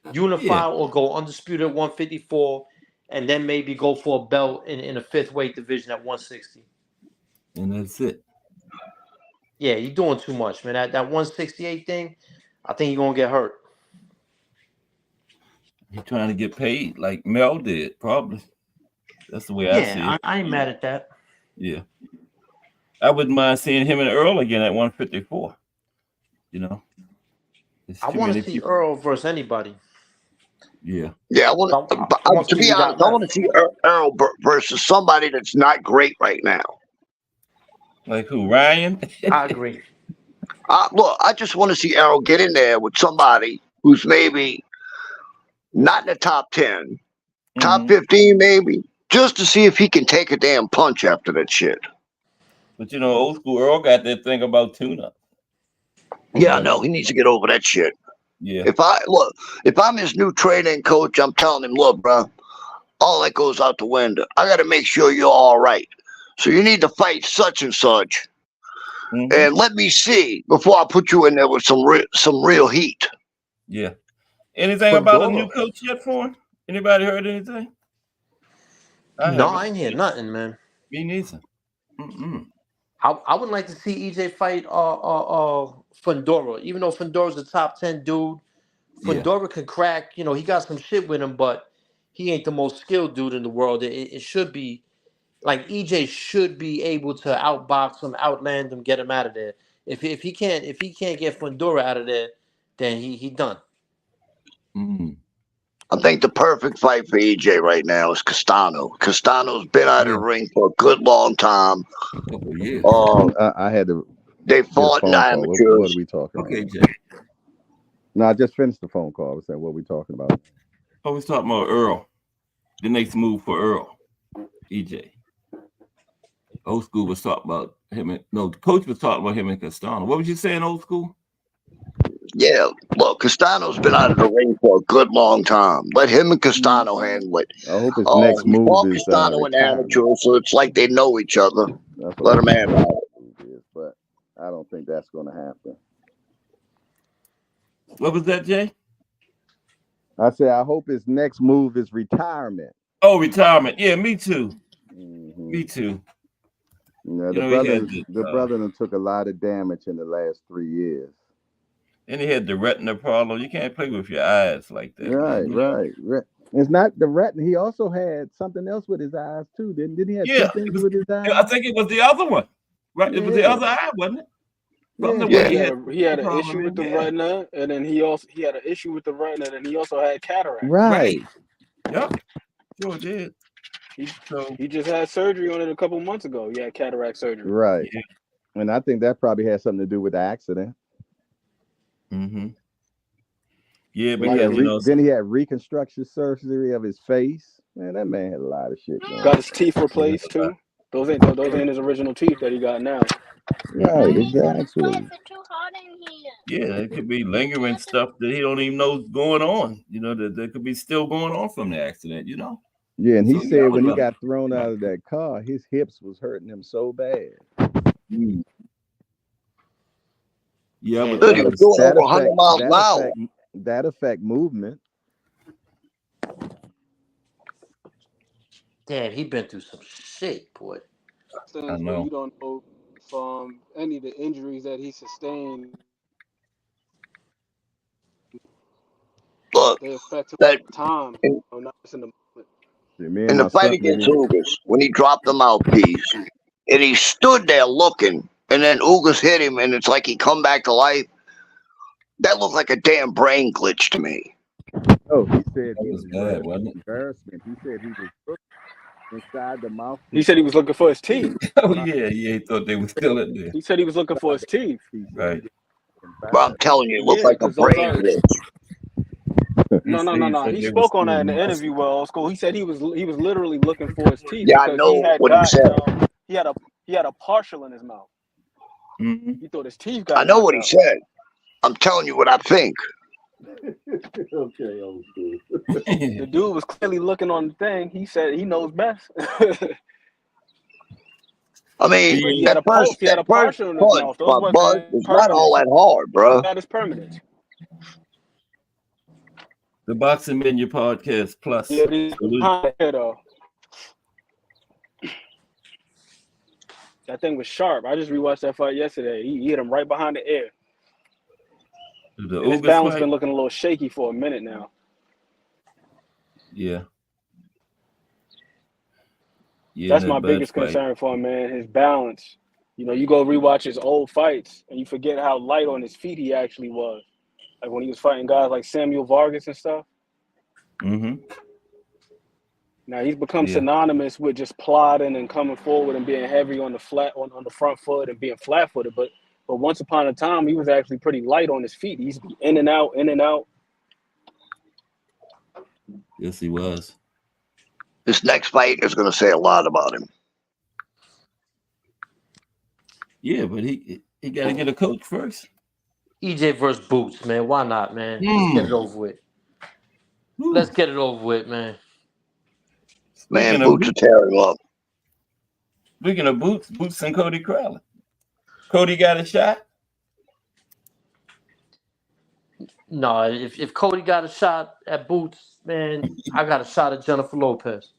or go undisputed at 154, and then maybe go for a belt in a 5th weight division at 160. And that's it. Yeah, you're doing too much, man. That 168 thing, I think you're gonna get hurt. He's trying to get paid like Mel did, probably. That's the way I see it. I ain't mad at that. Yeah. I wouldn't mind seeing him and Earl again at 154. You know. I want to see Earl versus anybody. Yeah. Yeah, I want to be honest. I want to see Earl versus somebody that's not great right now. Like who? Ryan? I agree. Look, I just want to see Errol get in there with somebody who's maybe not in the top 10, top 15 maybe, just to see if he can take a damn punch after that shit. But old school Earl got that thing about tuna. Yeah, I know. He needs to get over that shit. Yeah. If I'm his new training coach, I'm telling him, look, bro, all that goes out the window. I got to make sure you're all right. So you need to fight such and such. And let me see before I put you in there with some real heat. Yeah. Anything about a new coach yet for him? Anybody heard anything? I ain't hear nothing, man. Me neither. I would like to see EJ fight Fundora. Even though Fundora's a top 10 dude, Fundora can crack. He got some shit with him, but he ain't the most skilled dude in the world. It should be like EJ should be able to outbox him, outland him, get him out of there. If he can't get Fundora out of there, then he done. I think the perfect fight for EJ right now is Castano. Castano's been out of the ring for a good long time. I had to. They fought in amateurs. What are we talking about? Okay, Jay. No, I just finished the phone call. I was saying, what are we talking about? I was talking about Earl. The next move for Earl. EJ. Old school was talking about him. The coach was talking about him and Castano. What was you saying, old school? Yeah, look, Castano's been out of the ring for a good long time. Let him and Castano handle it. I hope his next move is Castano and amateur, so it's like they know each other. Let him handle it. But I don't think that's going to happen. What was that, Jay? I said I hope his next move is retirement. Oh, retirement. Yeah, me too. Me too. The brother took a lot of damage in the last 3 years. And he had the retina problem. You can't play with your eyes like that. Right. It's not the retina. He also had something else with his eyes too. Didn't he have two things with his eyes? I think it was the other one. Right? It was the other eye, wasn't it? He had an issue with the retina, and then he had an issue with the retina, and he also had cataract. Right. Yep. Sure did. He just had surgery on it a couple months ago. He had cataract surgery. Right. Yeah. And I think that probably had something to do with the accident. Yeah, but then he had reconstruction surgery of his face. Man, that man had a lot of shit. Got his teeth replaced too. Those ain't his original teeth that he got now. Right, exactly. Yeah, it could be lingering stuff that he don't even know is going on. That could be still going on from the accident. Yeah, and he said when he got thrown out of that car, his hips was hurting him so bad. Yeah, but he was doing over 100 miles an hour. That affect movement. Damn, he been through some shit, boy. I know. You don't know from any of the injuries that he sustained. Look, they affect that time. Not just in the moment. In the fight against Ugas, when he dropped the mouthpiece, and he stood there looking, and then Ugas hit him, and it's like he come back to life. That looked like a damn brain glitch to me. Oh, he said he was bad, wasn't it? Embarrassment. He said he was looking inside the mouth. He said he was looking for his teeth. Oh yeah, he thought they were still in there. He said he was looking for his teeth. Right. But I'm telling you, it looked like a brain glitch. No. He spoke on that in the interview. Well, school. He said he was literally looking for his teeth. Yeah, I know what he said. He had a partial in his mouth. He thought his teeth got. I know what he said. I'm telling you what I think. Okay, old school. The dude was clearly looking on the thing. He said he knows best. I mean, he had a partial in his mouth. It's not all that hard, bro. That is permanent. The Boxing Menu Podcast Plus. Yeah, that thing was sharp. I just rewatched that fight yesterday. He hit him right behind the ear. His balance been looking a little shaky for a minute now. Yeah. That's my biggest concern for him, man. His balance. You go rewatch his old fights, and you forget how light on his feet he actually was. like when he was fighting guys like Samuel Vargas and stuff. Mm-hmm. Now he's become synonymous with just plodding and coming forward and being heavy on the front foot and being flat-footed. But once upon a time, he was actually pretty light on his feet. He used to be in and out, in and out. Yes, he was. This next fight is going to say a lot about him. Yeah, but he got to get a coach first. EJ versus Boots, man. Why not, man? Let's get it over with. Let's get it over with, man. Man, Boots will tear him up. Speaking of Boots and Cody Crowley. Cody got a shot? No, if Cody got a shot at Boots, man, I got a shot at Jennifer Lopez.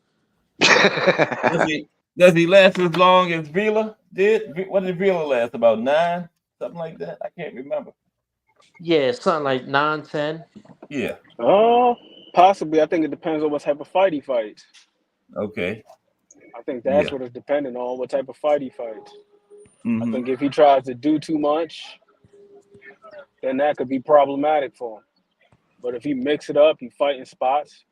Does he last as long as Vila did? What did Vila last? About 9? Something like that? I can't remember. Yeah, something like 9, 10. Yeah. Possibly. I think it depends on what type of fight he fights. Okay. I think that's what it's dependent on, what type of fight he fights. Mm-hmm. I think if he tries to do too much, then that could be problematic for him. But if he mix it up, he fight in spots,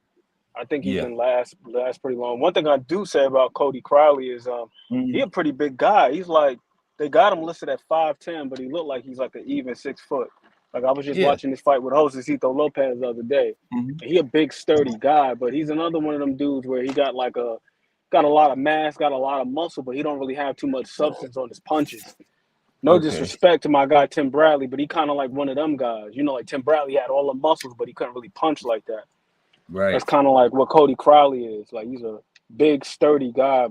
I think he can last pretty long. One thing I do say about Cody Crowley is he a pretty big guy. He's like, they got him listed at 5'10", but he looked like he's like an even 6 foot. Like I was just watching this fight with Josecito Lopez the other day. He a big sturdy guy, but he's another one of them dudes where he got like got a lot of mass, got a lot of muscle, but he don't really have too much substance on his punches. No disrespect to my guy Tim Bradley, but he kind of like one of them guys. You know, like Tim Bradley had all the muscles, but he couldn't really punch like that. Right. That's kind of like what Cody Crowley is. Like he's a big, sturdy guy,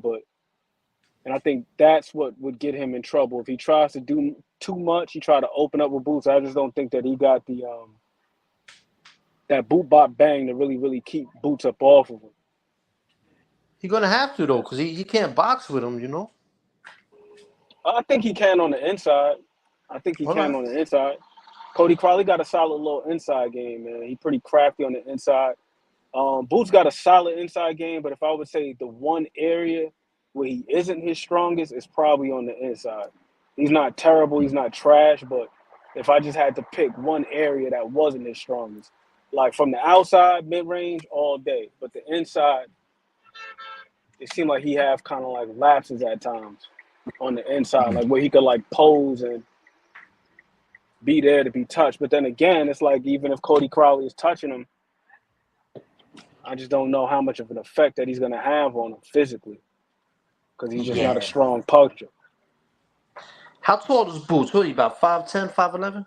and I think that's what would get him in trouble. If he tries to do too much, he try to open up with Boots. I just don't think that he got the that boot bop bang to really, really keep Boots up off of him. He's gonna have to though, because he can't box with him, you know. I think he can on the inside. On the inside. Cody Crowley got a solid little inside game, man. He pretty crafty on the inside. Boots got a solid inside game, but if I would say the one area where he isn't his strongest is probably on the inside. He's not terrible, he's not trash, but if I just had to pick one area that wasn't his strongest, like from the outside, mid-range, all day, but the inside, it seemed like he have kind of like lapses at times on the inside, like where he could like pose and be there to be touched. But then again, it's like even if Cody Crowley is touching him, I just don't know how much of an effect that he's going to have on him physically because he's just not a strong puncher. How tall is Boots? What are you, about 5'10", 5'11"?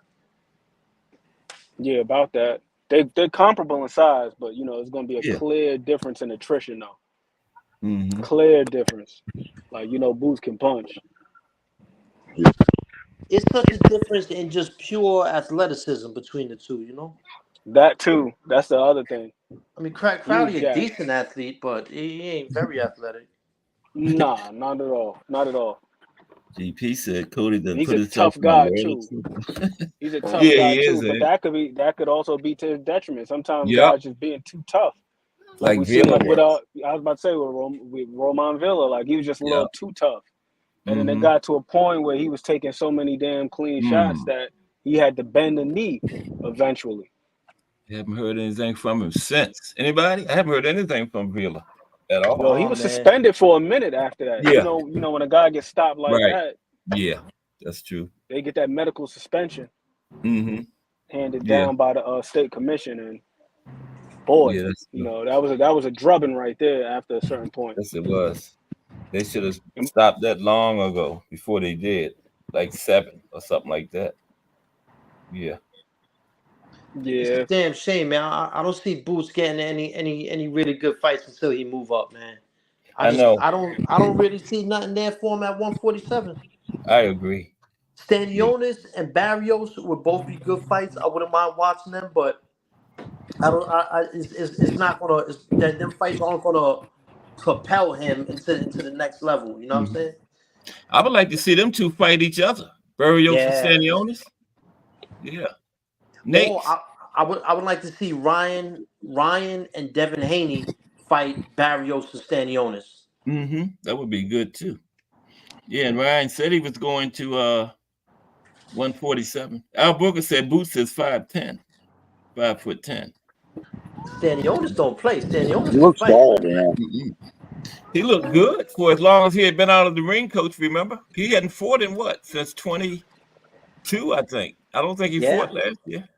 Yeah, about that. They're comparable in size, but, you know, it's going to be a clear difference in attrition, though. Mm-hmm. Clear difference. Like, you know, Boots can punch. It's such a difference in just pure athleticism between the two, you know? That, too. That's the other thing. I mean, Crowley a decent athlete, but he ain't very athletic. Nah, not at all. Not at all. GP said Cody done He's put a himself tough guy, in too. He's a tough guy, is, too. But that could also be to his detriment. Sometimes guys just being too tough. Like we Villa. Like with, I was about to say with Roman Villa, like he was just a little too tough. And then it got to a point where he was taking so many damn clean shots that he had to bend the knee eventually. You haven't heard anything from him since. Anybody? I haven't heard anything from Villa at all. Well, he was suspended for a minute after that. Yeah. You know when a guy gets stopped like that. Yeah, that's true. They get that medical suspension handed down by the state commission, and boy, you know that was a drubbing right there after a certain point. Yes, it was. They should have stopped that long ago before they did, like 7 or something like that. Yeah. It's a damn shame, man. I don't see Boots getting any really good fights until he move up, man. I know. I don't really see nothing there for him at 147. I agree. Stanionis and Barrios would both be good fights. I wouldn't mind watching them, but it's not gonna. Them fights aren't gonna propel him into the next level. You know what I'm saying? I would like to see them two fight each other, Barrios and Stanionis. Yeah. Nate. I would like to see Ryan and Devin Haney fight Barrios and Stanionis. That would be good too. Yeah, and Ryan said he was going to 147. Al Booker said Boots is 5'10". 5'10". Stanionis don't play. Stanionis He looks fight. small, man. He looked good for as long as he had been out of the ring, Coach. Remember, he hadn't fought in what since 22, I think. I don't think he fought last year,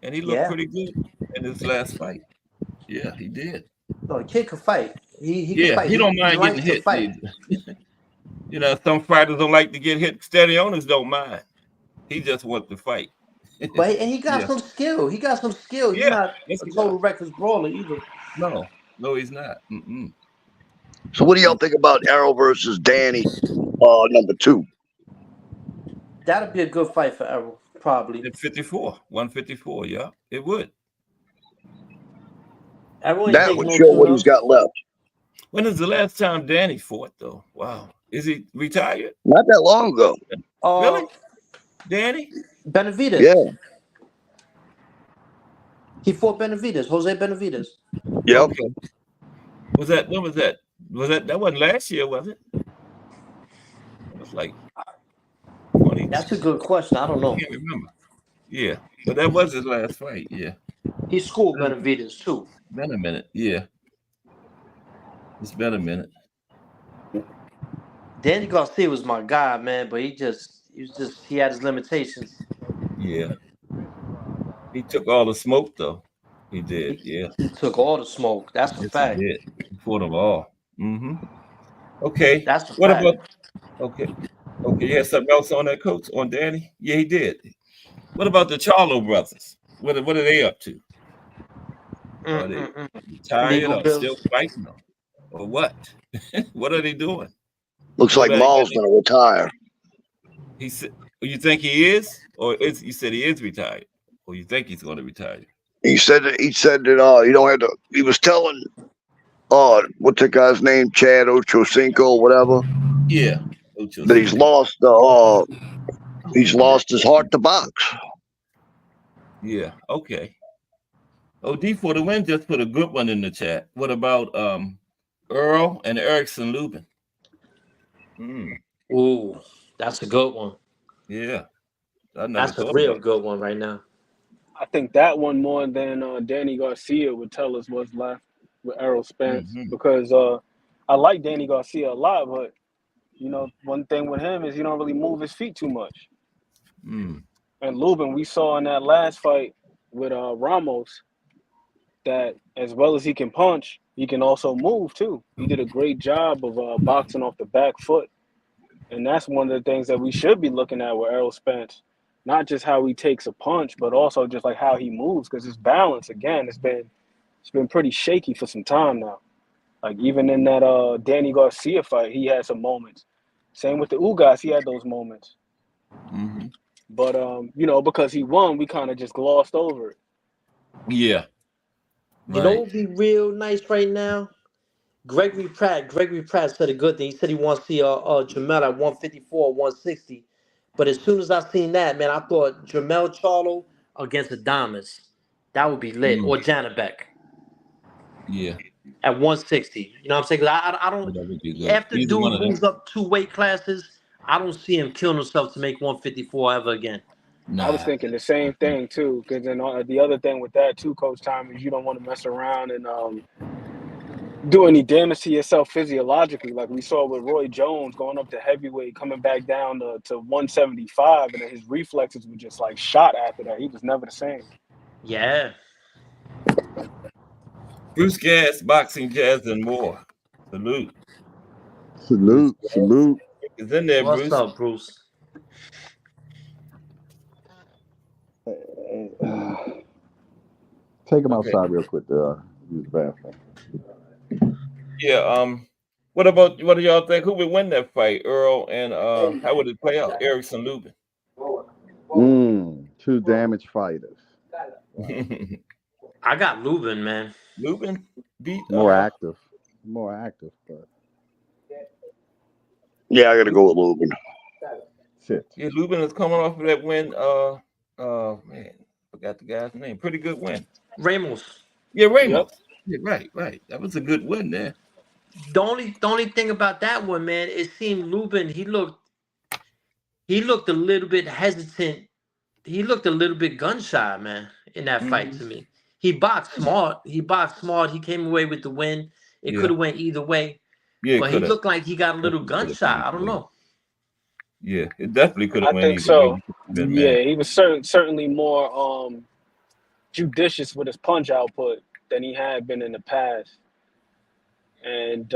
and he looked pretty good in his last fight. Yeah, he did. No, the kid can fight. He can fight. He don't mind getting hit. You know, some fighters don't like to get hit. Stanionis don't mind. He just wants to fight. But he got some skill. He got some skill. He's not a total reckless brawler either. No, he's not. Mm-mm. So what do y'all think about Errol versus Danny, number 2? That'd be a good fight for Errol, probably. At 154, yeah, it would. That would show what he's got left. When is the last time Danny fought, though? Wow. Is he retired? Not that long ago. Really? Danny? Benavidez. Yeah. He fought Benavidez, Jose Benavidez. Yep. Okay. When was that? That wasn't last year, was it? It was like 20. That's a good question. I don't know. I can't remember. Yeah. But that was his last fight, yeah. He schooled Benavidez too. Been a minute, yeah. It's been a minute. Danny Garcia was my guy, man, but he had his limitations. Yeah. He took all the smoke, though. He did, yeah. He took all the smoke. That's a fact. He did. He fought them all. Mm-hmm. Okay. That's a what fact. About? Okay. You had something else on that, Coach? On Danny? Yeah, he did. What about the Charlo brothers? What are they up to? Are they retired or still fighting them? Or what? What are they doing? Looks like Maul's going to retire. He said, you think he is? Or you said he is retired? Or you think he's going to retire? He said that you don't have to. He was telling what's the guy's name? Chad Ochocinco, whatever. Yeah. That he's lost his heart to box. Yeah, okay. OD for the win just put a good one in the chat. What about Earl and Erickson Lubin? Ooh, that's a good one. Yeah. That's a real good one right now. I think that one more than Danny Garcia would tell us what's left with Errol Spence, because I like Danny Garcia a lot, but you know, one thing with him is he don't really move his feet too much. And Lubin, we saw in that last fight with Ramos that as well as he can punch, he can also move too. He did a great job of boxing off the back foot. And that's one of the things that we should be looking at with Errol Spence. Not just how he takes a punch, but also just like how he moves, because his balance, again, it's been pretty shaky for some time now. Like even in that Danny Garcia fight, he had some moments. Same with the Ugas, he had those moments. But you know, because he won, we kind of just glossed over it. Yeah. You know what would be real nice right now? Gregory Pratt said a good thing. He said he wants to see Jamel at 154, 160. But as soon as I seen that, man, I thought Jamel Charlo against Adames. That would be lit. Or Janabek. Yeah. At 160. You know what I'm saying? Because I don't. After dude moves up 2 weight classes, I don't see him killing himself to make 154 ever again. I was thinking the same thing too, because then the other thing with that too, Coach Tom, is you don't want to mess around and do any damage to yourself physiologically, like we saw with Roy Jones going up to heavyweight, coming back down to 175, and then his reflexes were just like shot after that. He was never the same. Yeah. Bruce Gas, Boxing, Jazz, and more. Salute. Is in there, What's Bruce? up, Bruce? Take him outside real quick to use the bathroom. Yeah. What do y'all think? Who would win that fight? Earl and how would it play out? Erickson Lubin. 2 damaged fighters. I got Lubin, man. Lubin beat more active, but yeah, I gotta go with Lubin. Shit. Yeah, Lubin is coming off of that win. Man, forgot the guy's name. Pretty good win. Ramos. Yeah, Ramos. Yep. Yeah, right. That was a good win there. The only thing about that one, man, it seemed Lubin, he looked a little bit hesitant he looked a little bit gun shy, man, in that fight to me. He boxed smart. He came away with the win. It could have went either way. Yeah, but he looked like he got a little gun shy. I don't know. Yeah, it definitely could have went either so. way. Yeah, he was certainly more judicious with his punch output than he had been in the past. And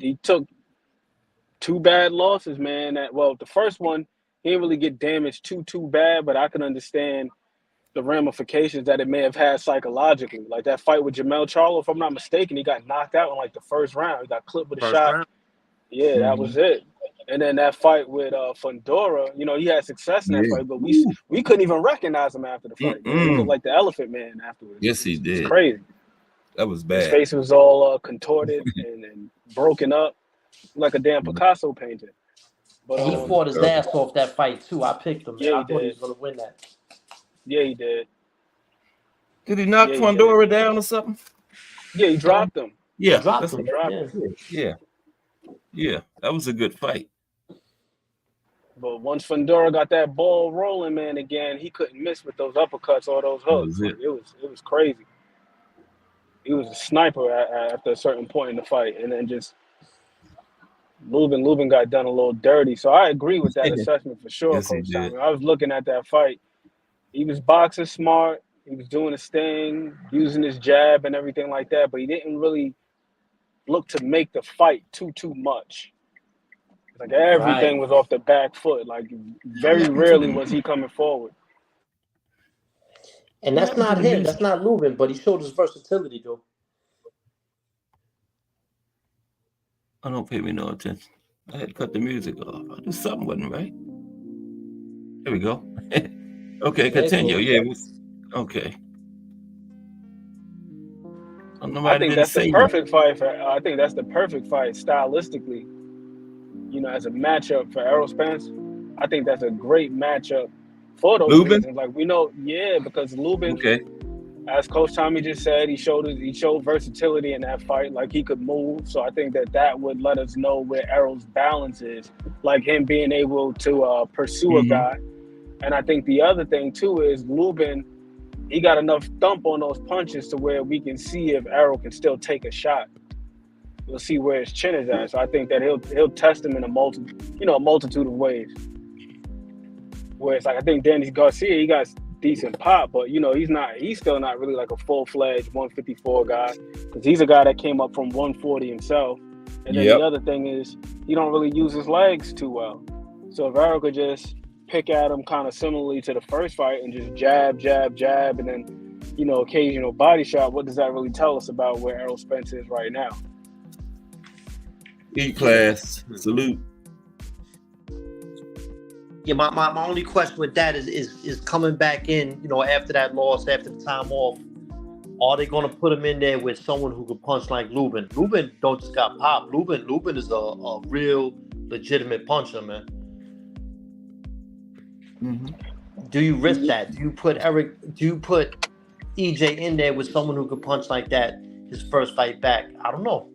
he took 2 bad losses, man. The first one, he didn't really get damaged too bad, but I can understand the ramifications that it may have had psychologically. Like that fight with Jamel Charlo, if I'm not mistaken, he got knocked out in like the first round. He got clipped with a shot. Round? Yeah, that was it. And then that fight with Fundora, he had success in that fight, but we couldn't even recognize him after the fight. Man. He looked like the Elephant Man afterwards. Yes, he did. It's crazy. That was bad. His face was all contorted and broken up like a damn Picasso painting. But he fought his ass off that fight too. I picked him. Yeah, I thought he was gonna win that. Yeah, he did. Did he knock Fundora down or something? Yeah, he dropped him. Yeah, he dropped him. Yeah, that was a good fight. But once Fundora got that ball rolling, man, again, he couldn't miss with those uppercuts or those hooks. It was crazy. He was a sniper after a certain point in the fight, and then just Lubin got done a little dirty. So I agree with that assessment for sure, Coach Tommy. I was looking at that fight. He was boxing smart. He was doing his thing, using his jab and everything like that, but he didn't really look to make the fight too much. Like everything was off the back foot. Like very rarely was he coming forward. And that's not him. That's not Lubin, but he showed his versatility, though. I don't pay me no attention. I had to cut the music off. I knew something wasn't right. There we go. Okay, continue. Yeah, okay. I think that's the perfect fight I think that's the perfect fight stylistically. As a matchup for Errol Spence, I think that's a great matchup for those Lubin? reasons. Like we know, because Lubin, as Coach Tommy just said, he showed versatility in that fight. Like he could move, so I think that would let us know where Errol's balance is. Like him being able to pursue a guy. And I think the other thing too is Lubin, he got enough thump on those punches to where we can see if Errol can still take a shot. We'll see where his chin is at. So I think that he'll test him in a multitude of ways. Where it's like I think Danny Garcia, he got decent pop, but he's still not really like a full-fledged 154 guy, because he's a guy that came up from 140 himself. And then the other thing is he don't really use his legs too well. So if Errol could just pick at him kind of similarly to the first fight and just jab, and then, occasional body shot, what does that really tell us about where Errol Spence is right now? E-class, salute. Yeah, my only question with that is coming back in, after that loss, after the time off, are they going to put him in there with someone who can punch like Lubin? Lubin don't just got pop. Lubin is a real legitimate puncher, man. Do you risk that? Do you put EJ in there with someone who can punch like that his first fight back? I don't know.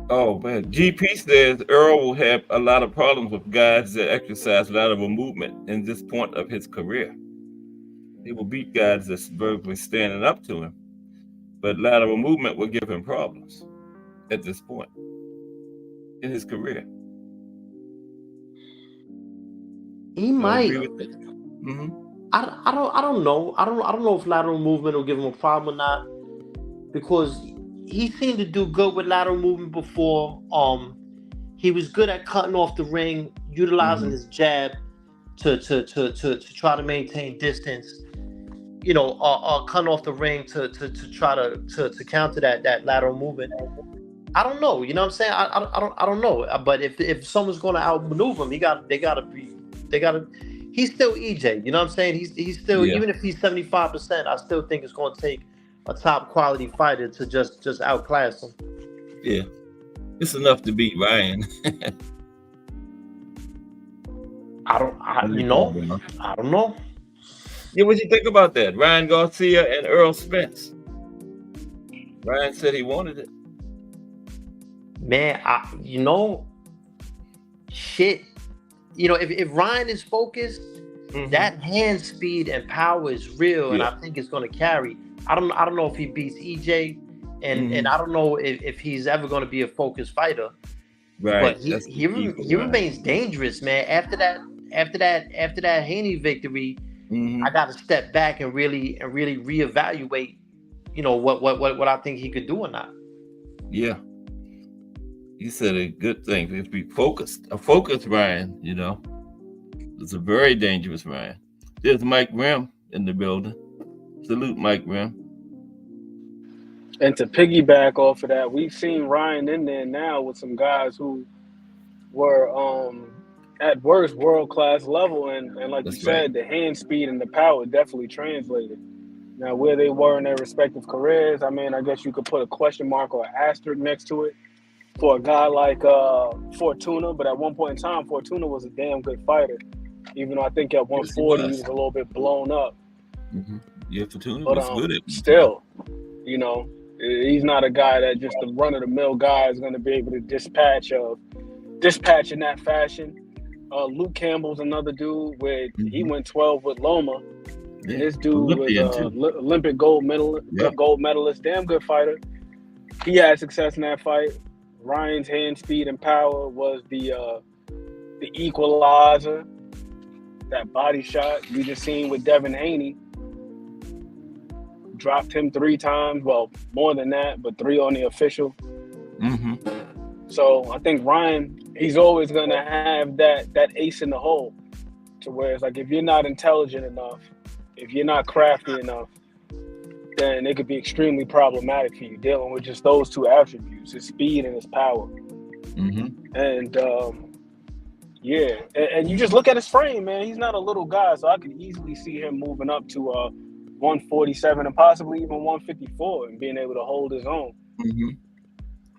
Oh man, GP says Earl will have a lot of problems with guys that exercise lateral movement in this point of his career. He will beat guys that's verbally standing up to him, but lateral movement will give him problems at this point in his career. He might. I don't know. I don't know if lateral movement will give him a problem or not, because he seemed to do good with lateral movement before. He was good at cutting off the ring, utilizing his jab to try to maintain distance. Cutting off the ring to try to counter that lateral movement. I don't know. You know what I'm saying? I don't know. But if someone's going to outmaneuver him, he's still EJ. You know what I'm saying? He's still, even if he's 75%, I still think it's going to take a top quality fighter to just outclass him. Yeah, it's enough to beat Ryan. I don't know. Yeah, what you think about that? Ryan Garcia and Earl Spence. Ryan said he wanted it. Man, shit. if Ryan is focused, that hand speed and power is real, and I think it's going to carry. I don't know if he beats EJ, and I don't know if he's ever going to be a focused fighter. Right. But he remains dangerous, man. After that Haney victory, I got to step back and really reevaluate, what I think he could do or not. Yeah. You said a good thing. We have to be focused. A focused Ryan, it's a very dangerous Ryan. There's Mike Rim in the building. Salute, Mike Rim. And to piggyback off of that, we've seen Ryan in there now with some guys who were at worst world-class level, and like you said, the hand speed and the power definitely translated. Now, where they were in their respective careers, I mean, I guess you could put a question mark or an asterisk next to it for a guy like Fortuna, but at one point in time, Fortuna was a damn good fighter, even though I think at 140 he was a little bit blown up. Yeah, Fortuna was good at still, he's not a guy that just the run-of-the-mill guy is going to be able to dispatch in that fashion. Luke Campbell's another dude where he went 12 with Loma. Yeah. This dude was Olympic gold medalist, damn good fighter. He had success in that fight. Ryan's hand speed and power was the equalizer. That body shot we just seen with Devin Haney. Dropped him 3 times. Well, more than that, but 3 on the official. So I think Ryan, he's always going to have that ace in the hole, to where it's like if you're not intelligent enough, if you're not crafty enough, then it could be extremely problematic for you dealing with just those 2 attributes, his speed and his power. And and you just look at his frame, man. He's not a little guy, so I could easily see him moving up to 147 and possibly even 154 and being able to hold his own.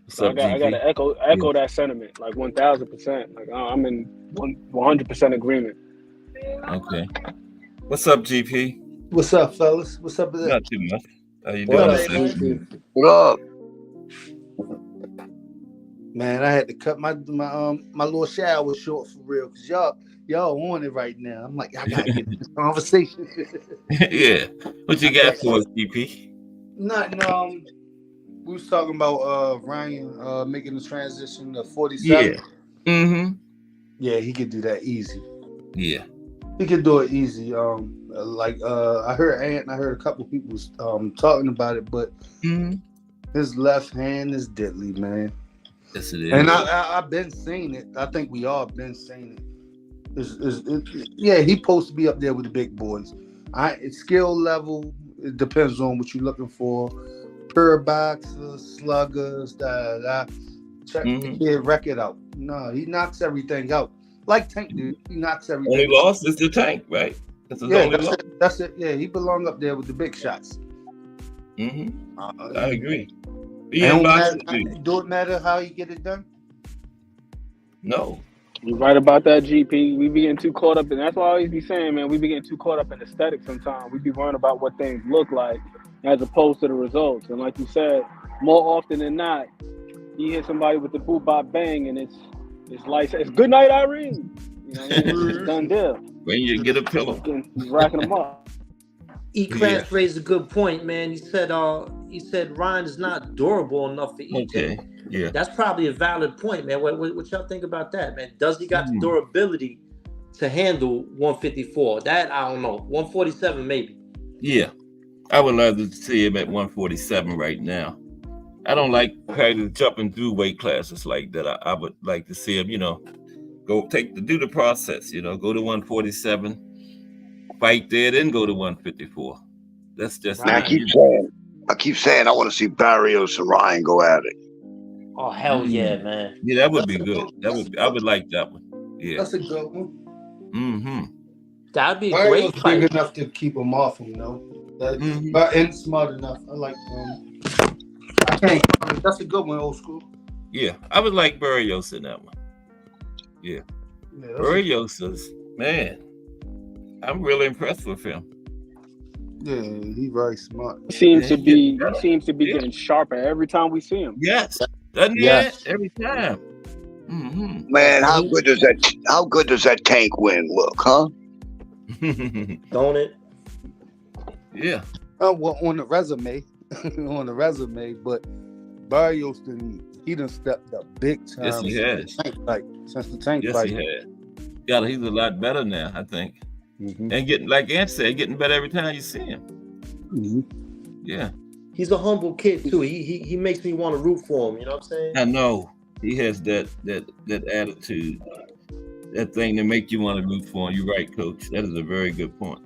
So I got to echo that sentiment, like 1,000%. Like I'm in 100% agreement. Okay. What's up, GP? What's up, fellas? What's up? Not too much. How you doing? What up? Man, I had to cut my little shower short for real, because y'all on it right now. I'm like, I gotta get this conversation. Yeah. What you got for us, GP? Nothing. We was talking about Ryan making the transition to 47. Yeah. Yeah, he could do that easy. Yeah. He could do it easy. I heard Ant and I heard a couple people talking about it, but his left hand is deadly, man. Yes, it is. And I've been saying it. I think we all been saying it. Yeah, he's supposed to be up there with the big boys. Skill level, it depends on what you're looking for. Per boxers, sluggers, check the kid record out. No, he knocks everything out. Like Tank did. He knocks everything Only loss is the Tank, right? That's it. Yeah, he belong up there with the big shots. I agree. Do it matter how you get it done? No. You're right about that, GP. We be getting too caught up, and that's why I always be saying, man, we be getting too caught up in aesthetics sometimes. We be worrying about what things look like as opposed to the results. And like you said, more often than not, you hit somebody with the boot bop bang, and it's like it's good night, Irene. It's done deal. When you get a pillow, racking them up. E-Class raised a good point, man. He said Ryan is not durable enough for EJ. Okay. Yeah. That's probably a valid point, man. What y'all think about that, man? Does he got the durability to handle 154? That I don't know. 147 maybe. Yeah. I would love to see him at 147 right now. I don't like jumping through weight classes like that. I would like to see him, do the process, go to 147, fight there, then go to 154. That's just I keep saying I want to see Barrios and Ryan go at it. Oh hell yeah, man. Yeah, that would be good. I would like that one. Yeah. That's a good one. That'd be a great fight. Big enough to keep him off him, and smart enough. I like that's a good one, old school. Yeah, I would like Barrios in that one. Yeah. Barrios is, man, I'm really impressed with him. Yeah, he's very smart. He seems to be getting sharper every time we see him. Yes. Doesn't he? Every time. Man, how good does that tank win look, huh? Don't it? Yeah. Well, on the resume, but Barrios he done stepped up big time. Yes, he has. Since the tank yes, fight. Yes, he has. Yeah, he's a lot better now, I think. And getting, like Ant said, getting better every time you see him. Yeah. He's a humble kid too. He makes me want to root for him. You know what I'm saying? I know. He has that attitude, that thing that make you want to root for him. You're right, Coach. That is a very good point.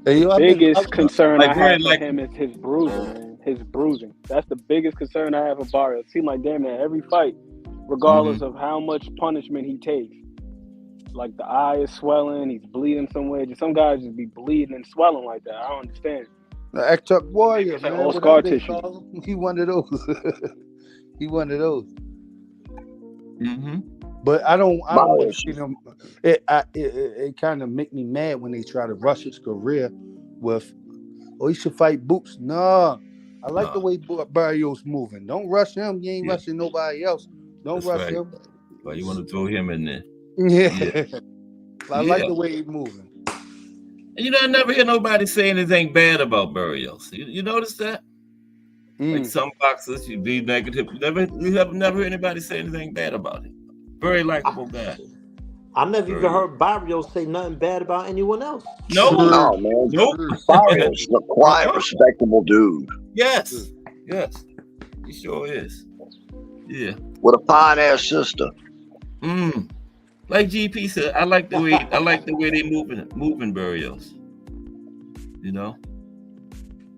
The biggest concern I have for him is his bruising, man. His bruising. That's the biggest concern I have for Barrios. It seems like damn near every fight, regardless of how much punishment he takes, like the eye is swelling, he's bleeding somewhere. Just some guys just be bleeding and swelling like that. I don't understand. The X-Tuck Warrior, man. All scar tissue. He one of those. He one of those. But I don't want to see them. It kind of make me mad when they try to rush his career with, he should fight Boots. No, I like the way Barrios moving. Don't rush him. You ain't rushing nobody else. Don't rush him. Well, you want to throw him in there? Yeah. I like the way he's moving. And I never hear nobody say anything bad about Barrios. You notice that? Like some boxers, you be negative. You have never heard anybody say anything bad about him. Very likable guy. I never even heard Barrios say nothing bad about anyone else. No, man. Nope. Barrios is a quiet, respectable dude. Yes. He sure is. Yeah. With a fine ass sister. Like GP said, I like the way they moving Barrios.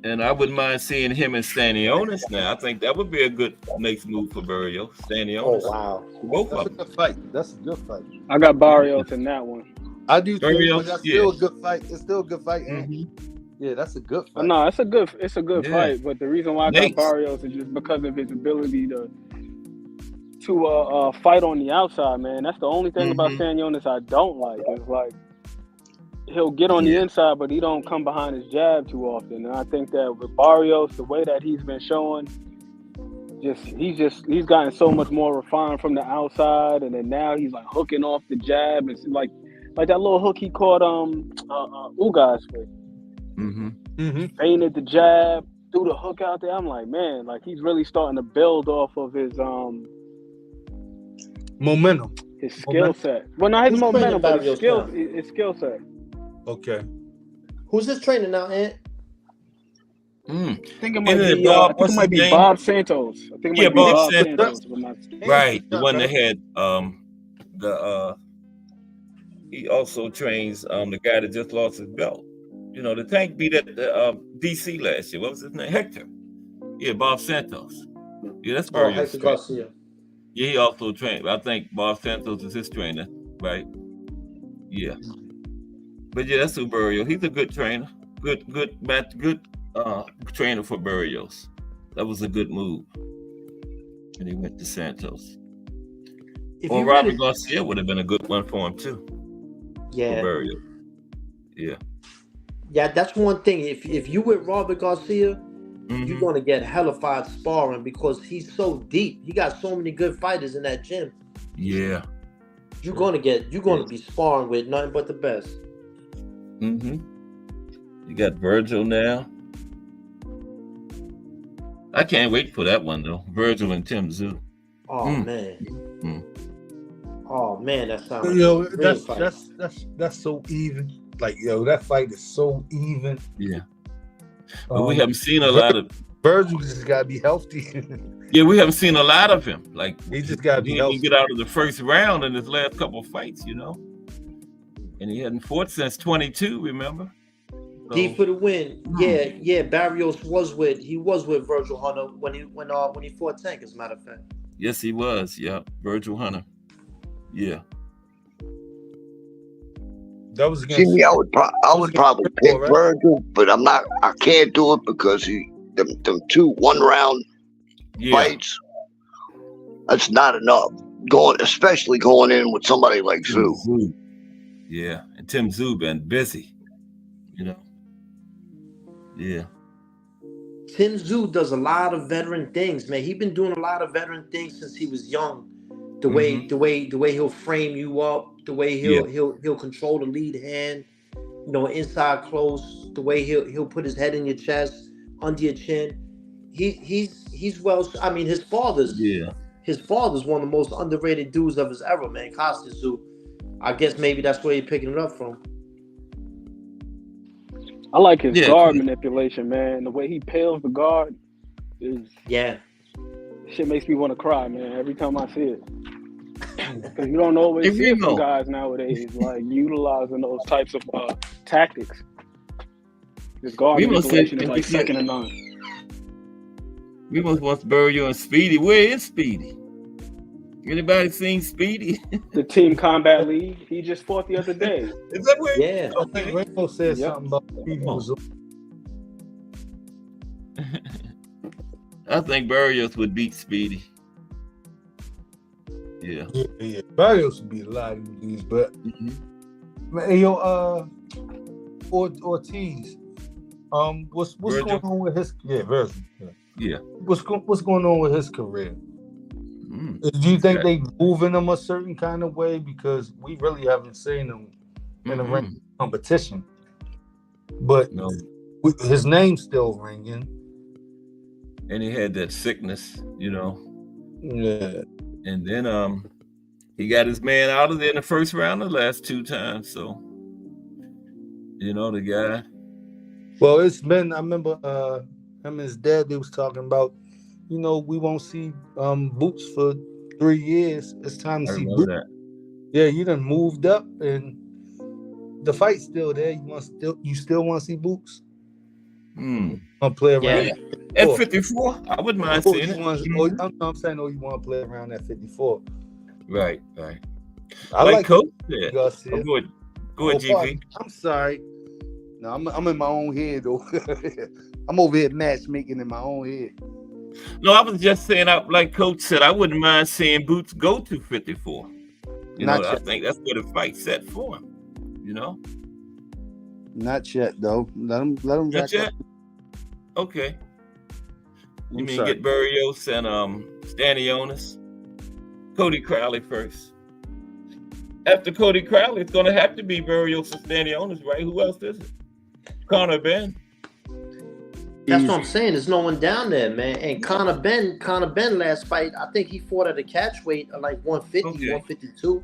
And I wouldn't mind seeing him and Stanionis now. I think that would be a good next move for Barrios. Stanionis. Oh wow. Both That's of them. a good fight. That's a good fight. I got Barrios in that one. I do too, Barrios, but that's still a good fight. It's still a good fight. Yeah, that's a good fight. No, it's a good fight. But the reason why I got Barrios is just because of his ability to fight on the outside, man. That's the only thing about Stanionis I don't like. Is like he'll get on the inside, but he don't come behind his jab too often. And I think that with Barrios, the way that he's been showing, he's gotten so much more refined from the outside, and then now he's like hooking off the jab. It's like that little hook he caught Ugas with. Feinted the jab, threw the hook out there. I'm like, man, like he's really starting to build off of his momentum, his skill set. Well, not his momentum, but his skill set. Okay. Who's his trainer now, Ant? I think it might be Bob Santos. I think it might be Bob Santos. Right, the one that had he also trains the guy that just lost his belt. The tank beat at the DC last year. What was his name? Hector. Yeah, Bob Santos. Yeah, that's very Hector Garcia. Yeah, he also trained. I think Bob Santos is his trainer, right? Yeah. But yeah, that's Barrios. He's a good trainer. Good trainer for Barrios. That was a good move. And he went to Santos. Robert Garcia would have been a good one for him too. Yeah. For Barrios. Yeah. Yeah, that's one thing. If you with Robert Garcia, you're gonna get hellified sparring because he's so deep. He got so many good fighters in that gym. Yeah. You're gonna be sparring with nothing but the best. You got Virgil now. I can't wait for that one though. Virgil and Tim Tszyu. Oh man. Oh man, that sounds that's so even. Like, that fight is so even. Yeah. But we haven't seen a lot of Virgil just gotta be healthy. Yeah, we haven't seen a lot of him. Like he just gotta be healthy. He didn't get out of the first round in his last couple of fights, And he hadn't fought since 22, remember? D for the win. Yeah. Barrios was with Virgil Hunter when he fought Tank, as a matter of fact. Yes, he was. Yeah, Virgil Hunter. Yeah. That was against. See, I would probably pick Virgil, but I can't do it because them 2 1-round fights. That's not enough. Especially going in with somebody like Tszyu. Yeah, and Tim Tszyu been busy. Yeah. Tim Tszyu does a lot of veteran things, man. He's been doing a lot of veteran things since he was young. The way he'll frame you up, the way he'll control the lead hand, inside close, the way he'll put his head in your chest, under your chin. He's well. I mean, his father's one of the most underrated dudes of his era, man. Costas, who I guess maybe that's where you're picking it up from. I like his guard manipulation, man. The way he pales the guard is shit makes me want to cry, man. Every time I see it, because you don't always see it from guys nowadays, like utilizing those types of tactics. His guard manipulation is like second to none. We must want to bury you and Speedy. Where is Speedy? Anybody seen Speedy? The Team Combat League. He just fought the other day. Is that where? Yeah. I think Rainbow said something about Speedy was. I think Barrios would beat Speedy. Yeah. Barrios would be a lot of these, but hey, yo, Ortiz. What's going on with his Virgil? Yeah. What's going on with his career? Do you think they moving him a certain kind of way? Because we really haven't seen him in a ring competition. But his name's still ringing. And he had that sickness, Yeah. And then he got his man out of there in the first round the last 2 times. So, the guy. Well, it's been, I remember him and his dad, they was talking about, we won't see Boots for 3 years. It's time to see Boots. That. Yeah, you done moved up and the fight's still there. You still want to see Boots? I'll play around at 54. I wouldn't mind seeing it. I'm saying, you want to play around at 54. Right. I like Coach said. Go ahead, GP. I'm sorry. No, I'm in my own head though. I'm over here matchmaking in my own head. No, I was just saying, like Coach said, I wouldn't mind seeing Boots go to 54. I think that's where the fight's set for him. Not yet though. Let him. Not yet. Okay. You mean get Barrios and Stanionis? Cody Crowley first. After Cody Crowley, it's going to have to be Barrios and Stanionis, right? Who else is it? Conor Ben. That's what I'm saying. There's no one down there, man. And Conor Ben last fight, I think he fought at a catch weight of like 150, 152.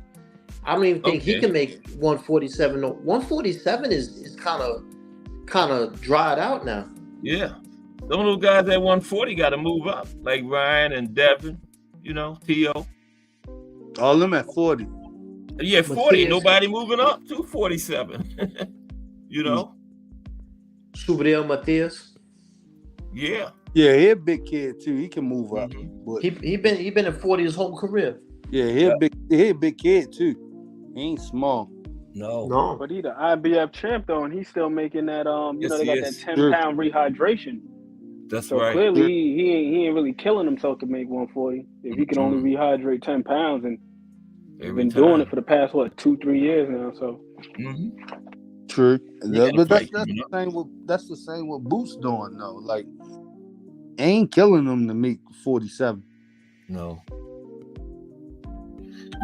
I don't even think he can make 147. No, 147 is kind of dried out now. Yeah. Some of those guys at 140 got to move up, like Ryan and Devin, T.O. All of them at 40. Yeah, 40. Nobody moving up to 47. Subriel Matias. Yeah. Yeah, he a big kid too. He can move up. But he been at 40 his whole career. Yeah, he a big kid too. He ain't small. No. But he the IBF champ though, and he's still making that they got that 10-pound rehydration. That's so right. Clearly he ain't really killing himself to make 140. If he can only rehydrate 10 pounds, and he's been doing it for the past 2-3 years now. So true. But that's the same what Boots doing though. Like ain't killing him to make 47. No.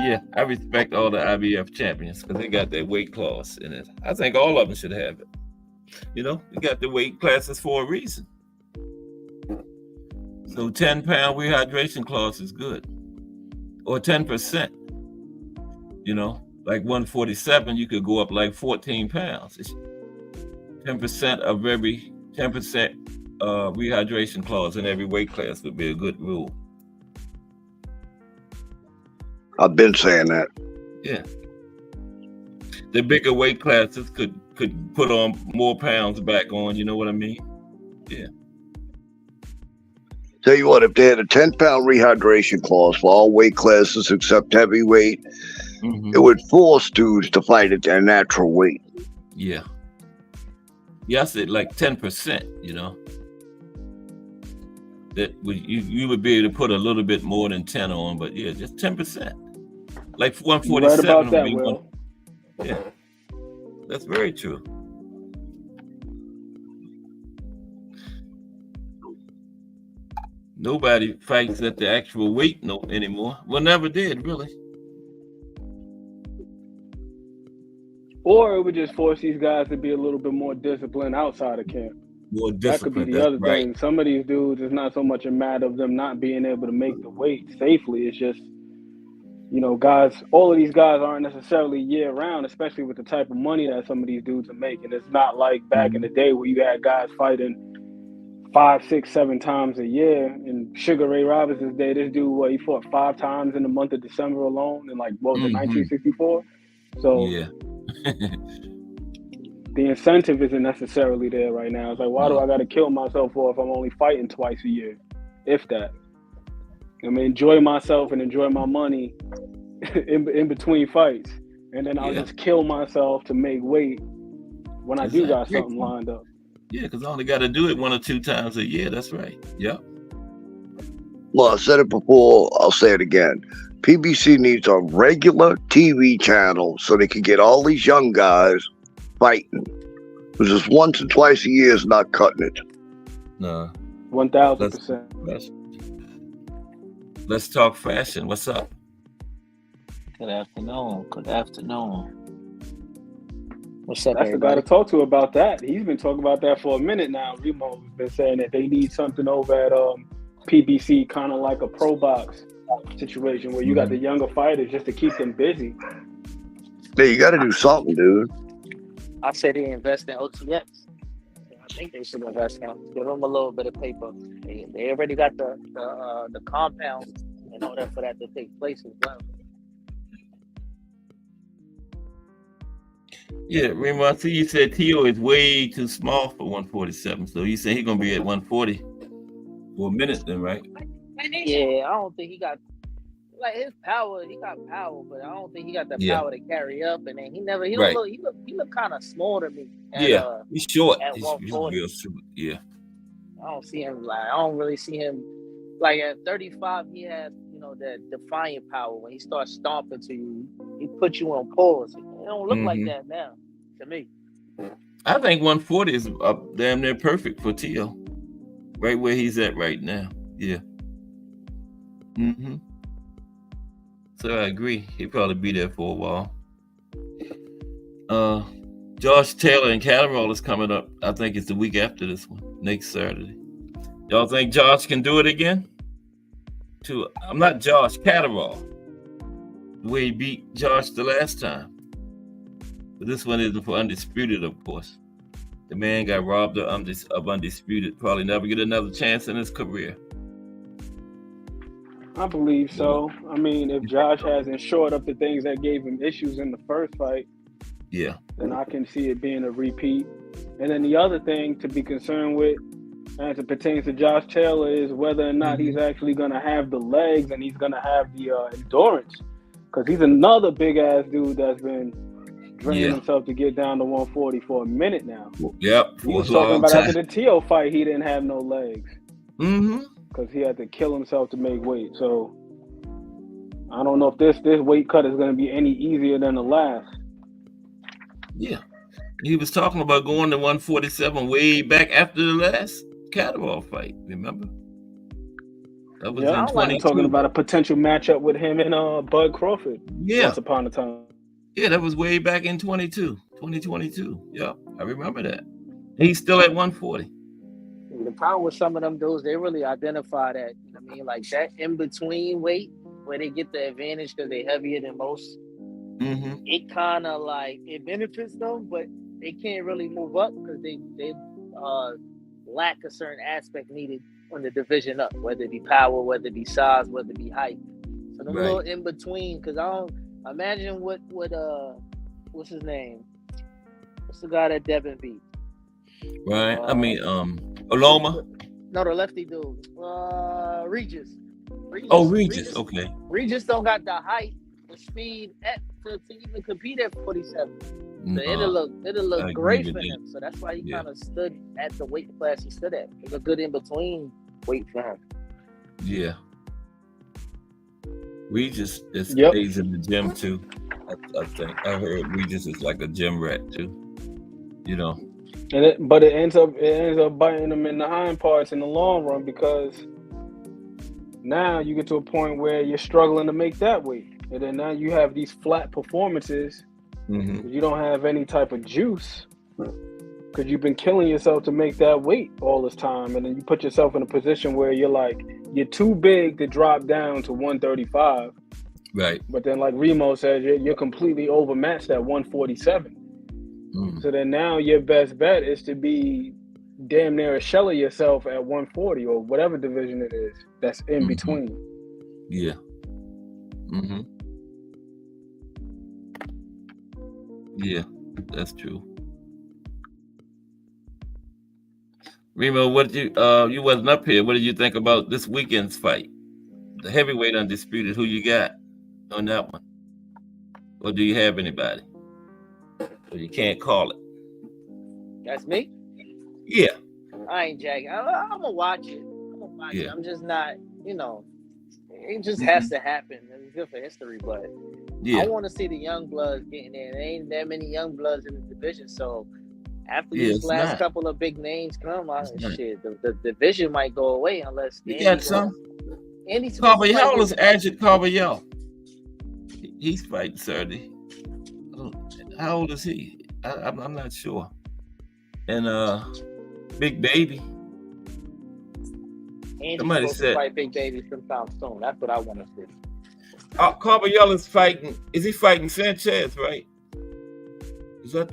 Yeah, I respect all the IBF champions because they got that weight class in it. I think all of them should have it. You got the weight classes for a reason. So 10-pound rehydration class is good. Or 10%. Like 147, you could go up like 14 pounds. It's 10% of every 10% rehydration clause in every weight class would be a good rule. I've been saying that. Yeah. The bigger weight classes could put on more pounds back on, you know what I mean? Yeah. Tell you what, if they had a 10-pound rehydration clause for all weight classes except heavyweight, it would force dudes to fight at their natural weight. Yeah. Yeah, I said like 10%, That you would be able to put a little bit more than 10 on, but yeah, just 10%. Like 147. Right about that, Will. Yeah. That's very true. Nobody fights at the actual weight anymore. Well, never did, really. Or it would just force these guys to be a little bit more disciplined outside of camp. More That could be disciplined, the that's other right. thing. Some of these dudes, it's not so much a matter of them not being able to make the weight safely. It's just, guys, all of these guys aren't necessarily year round, especially with the type of money that some of these dudes are making. It's not like back in the day where you had guys fighting 5, 6, 7 times a year. In Sugar Ray Robinson's day, this dude, he fought 5 times in the month of December alone in 1964. So yeah. the incentive isn't necessarily there right now. It's like, why do I got to kill myself for if I'm only fighting twice a year, if that? I mean, enjoy myself and enjoy my money in between fights, and then I'll just kill myself to make weight when I do got something lined up. Yeah, because I only got to do it 1 or 2 times a year. That's right. Yep. Well, I said it before. I'll say it again. PBC needs a regular TV channel so they can get all these young guys fighting. Because just 1 to 2 a year is not cutting it. No. 1000%. Let's talk fashion. What's up? Good afternoon. What's up, That's everybody? the guy to talk to about that. He's been talking about that for a minute now. Remo's been saying that they need something over at PBC, kind of like a pro box situation where you got the younger fighters just to keep them busy. Yeah, you got to do something, dude. I say they invest in OTX. I think they should invest in. Give them a little bit of paper. They already got the compound in order for that to take place as well. Yeah, Remo, I see you said Tio is way too small for 147. So you say he's going to be at 140 for a minute then, right? Yeah, I don't think he got his power. He got power, but I don't think he got the power to carry up. And then he look kind of small to me. He's short. At He's 140. real short. Yeah. I don't see him I don't really see him at 35. He has that defiant power. When he starts stomping to you, he puts you on pause. It don't look like that now to me. I think 140 is damn near perfect for Tio. Right where he's at right now. Yeah. So I agree. He'll probably be there for a while. Josh Taylor and Catterall is coming up. I think it's the week after this one, next Saturday. Y'all think Josh can do it again? I'm not Josh, Catterall. The way he beat Josh the last time. But this one isn't for Undisputed, of course. The man got robbed of Undisputed. Probably never get another chance in his career. I believe so. I mean, if Josh hasn't shored up the things that gave him issues in the first fight, then I can see it being a repeat. And then the other thing to be concerned with, as it pertains to Josh Taylor, is whether or not he's actually going to have the legs and he's going to have the endurance. Because he's another big-ass dude that's been draining himself to get down to 140 for a minute now. Yep. He was talking about after the Tio fight, he didn't have no legs. Because he had to kill himself to make weight. So I don't know if this weight cut is going to be any easier than the last. Yeah. He was talking about going to 147 way back after the last Catterall fight, remember? That was in 22. Talking about a potential matchup with him and Bud Crawford. Yeah. Once upon a time. Yeah, that was way back in 2022. Yeah, I remember that. He's still at 140. The problem with some of them dudes, they really identify that, like that in-between weight where they get the advantage because they're heavier than most. It kind of it benefits them, but they can't really move up because they lack a certain aspect needed on the division up, whether it be power, whether it be size, whether it be height. So them little in-between, because I don't imagine what what's his name? What's the guy that Devin beat? Right. Oloma? No, the lefty dude. Regis. Regis. Okay. Regis don't got the height, the speed to even compete at 47. So it'll look great for him. So that's why he kind of stood at the weight class he stood at. It's a good in between weight for him. Yeah. Regis stays in the gym too. I think I heard Regis is like a gym rat too. But it ends up biting them in the hind parts in the long run because Now you get to a point where you're struggling to make that weight. And then now you have these flat performances. You don't have any type of juice because you've been killing yourself to make that weight all this time. And then you put yourself in a position where you're too big to drop down to 135. Right. But then, like Remo says, you're completely overmatched at 147. So then now your best bet is to be damn near a shell of yourself at 140 or whatever division it is that's in between. Yeah. Yeah, that's true. Remo, what did you wasn't up here. What did you think about this weekend's fight? The heavyweight undisputed, who you got on that one? Or do you have anybody? Or you can't call it? That's me? Yeah. I ain't jacking. I'm gonna watch it. It. I'm just not, it just has to happen. It's good for history, but I want to see the young bloods getting in. There ain't that many young bloods in the division, so after these last couple of big names come, the division might go away unless you got some. Carbajal is Ajit Carbajal. He's fighting Saturday. How old is he? I'm not sure. And Big Baby. And somebody he's supposed to fight Big Baby sometime soon. That's what I want to see. Carbajal is fighting. Is he fighting Sanchez? Right? Is that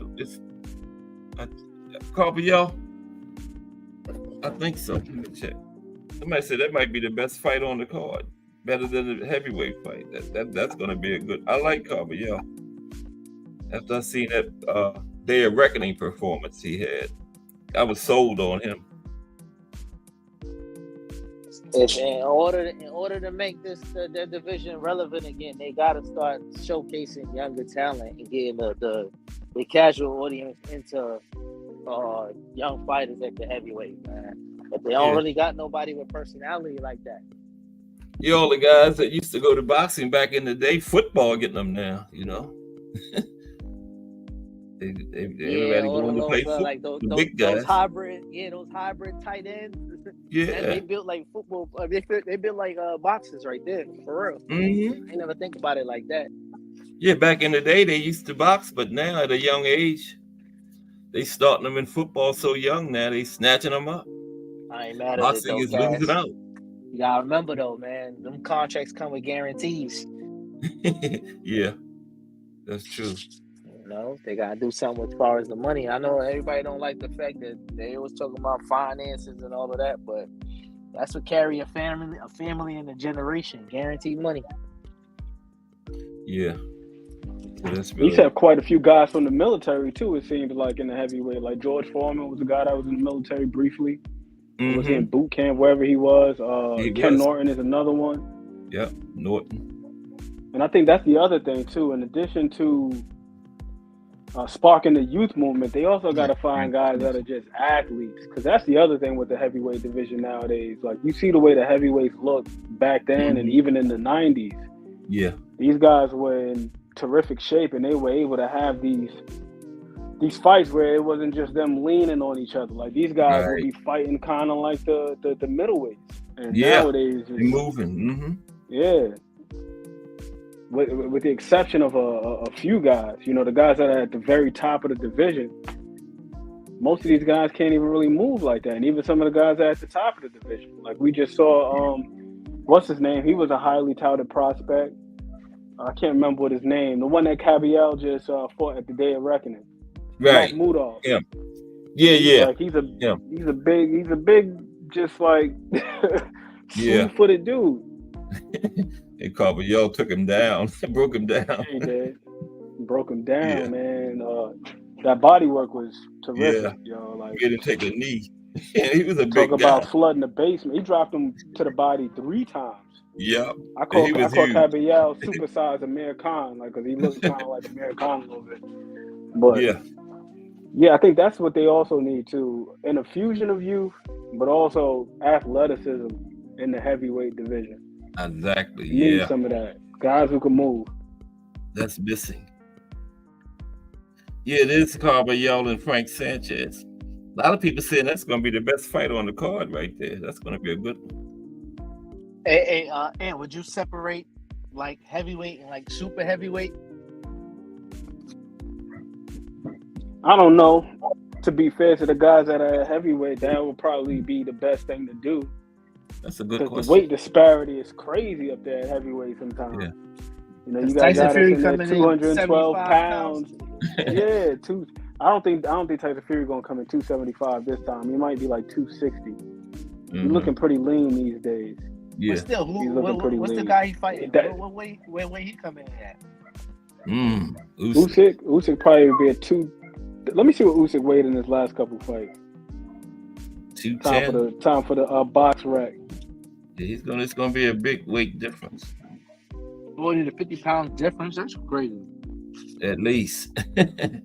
Carbajal? I think so. Let me check. Somebody said that might be the best fight on the card, better than the heavyweight fight. That's going to be a good. I like Carbajal. After I seen that Day of Reckoning performance he had, I was sold on him. In order to make this their division relevant again, they got to start showcasing younger talent and getting the casual audience into young fighters at the heavyweight, man. But they don't really got nobody with personality like that. All the guys that used to go to boxing back in the day, football getting them now, Everybody going to play football. Like those big guys. Those hybrid tight ends. Yeah. Man, they built like football. They built like boxes right there, for real. I never think about it like that. Yeah, back in the day they used to box, but now at a young age, they starting them in football so young now they snatching them up. I ain't mad at boxing it though, is losing out. You gotta remember though, man, them contracts come with guarantees. Yeah, that's true. They gotta do something as far as the money. I know everybody don't like the fact that they always talking about finances and all of that, but that's what carry a family and a generation. Guaranteed money. Yeah. We used to have quite a few guys from the military too, it seemed like, in the heavyweight. Like George Foreman was a guy that was in the military briefly. He was in boot camp wherever he was. Ken Norton is another one. Yep, Norton. And I think that's the other thing too. In addition to sparking the youth movement, they also got to find guys that are just athletes, because that's the other thing with the heavyweight division nowadays. Like, you see the way the heavyweights looked back then and even in the 90s. Yeah, these guys were in terrific shape, and they were able to have these fights where it wasn't just them leaning on each other. Like, these guys would be fighting kind of like the middleweights. And nowadays, they're moving. Yeah. With the exception of a few guys, the guys that are at the very top of the division, most of these guys can't even really move like that. And even some of the guys at the top of the division, like we just saw, what's his name? He was a highly touted prospect. I can't remember what his name. The one that Carbajal just fought at the Day of Reckoning. Right. Mudov. Yeah. Like he's a big, just like slew-footed dude. And Carbajal took him down, broke him down. He did. Broke him down, man. That body work was terrific, Like, he didn't take a knee. He was a big guy. Talk about flooding the basement. He dropped him to the body 3 times. Yeah. I call Carbajal supersized Amir Khan, like, because he looks kind of like Amir Khan a little bit. But yeah, I think that's what they also need too, an infusion of youth, but also athleticism in the heavyweight division. Exactly. You need some of that. Guys who can move. That's missing. Yeah, it is Carbajal and Frank Sanchez. A lot of people saying that's going to be the best fight on the card right there. That's going to be a good one. And would you separate like heavyweight and like super heavyweight? I don't know. To be fair to the guys that are heavyweight, that would probably be the best thing to do. That's a good question. Because the weight disparity is crazy up there at heavyweight sometimes. Yeah. You know, you got guys in there 212 pounds. Yeah, I don't think Tyson Fury gonna come in 275 this time. He might be like 260. He's looking pretty lean these days. Yeah. But still, what's the guy he fighting? What weight he coming in at? Usyk probably would be a 2. Let me see what Usyk weighed in his last couple fights. 210. Time for the box rack. Yeah, it's gonna be a big weight difference. 40 to 50 pounds difference. That's crazy. At least. At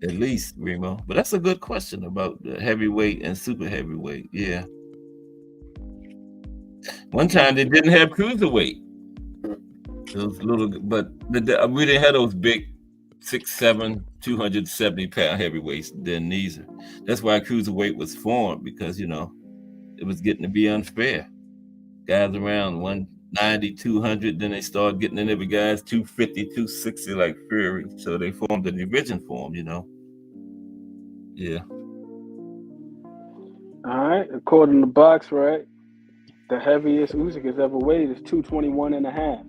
least, Remo. But that's a good question about the heavyweight and super heavyweight. Yeah. One time they didn't have cruiserweight. Those little, but we didn't have those big 6'7", 270-pound heavyweights. Then neither. That's why cruiserweight was formed, because it was getting to be unfair. Guys around 190, 200, then they started getting in there with guys 250, 260 like Fury. So they formed a division for them, Yeah. All right. According to box rack, the heaviest Usyk has ever weighed is 221 and a half.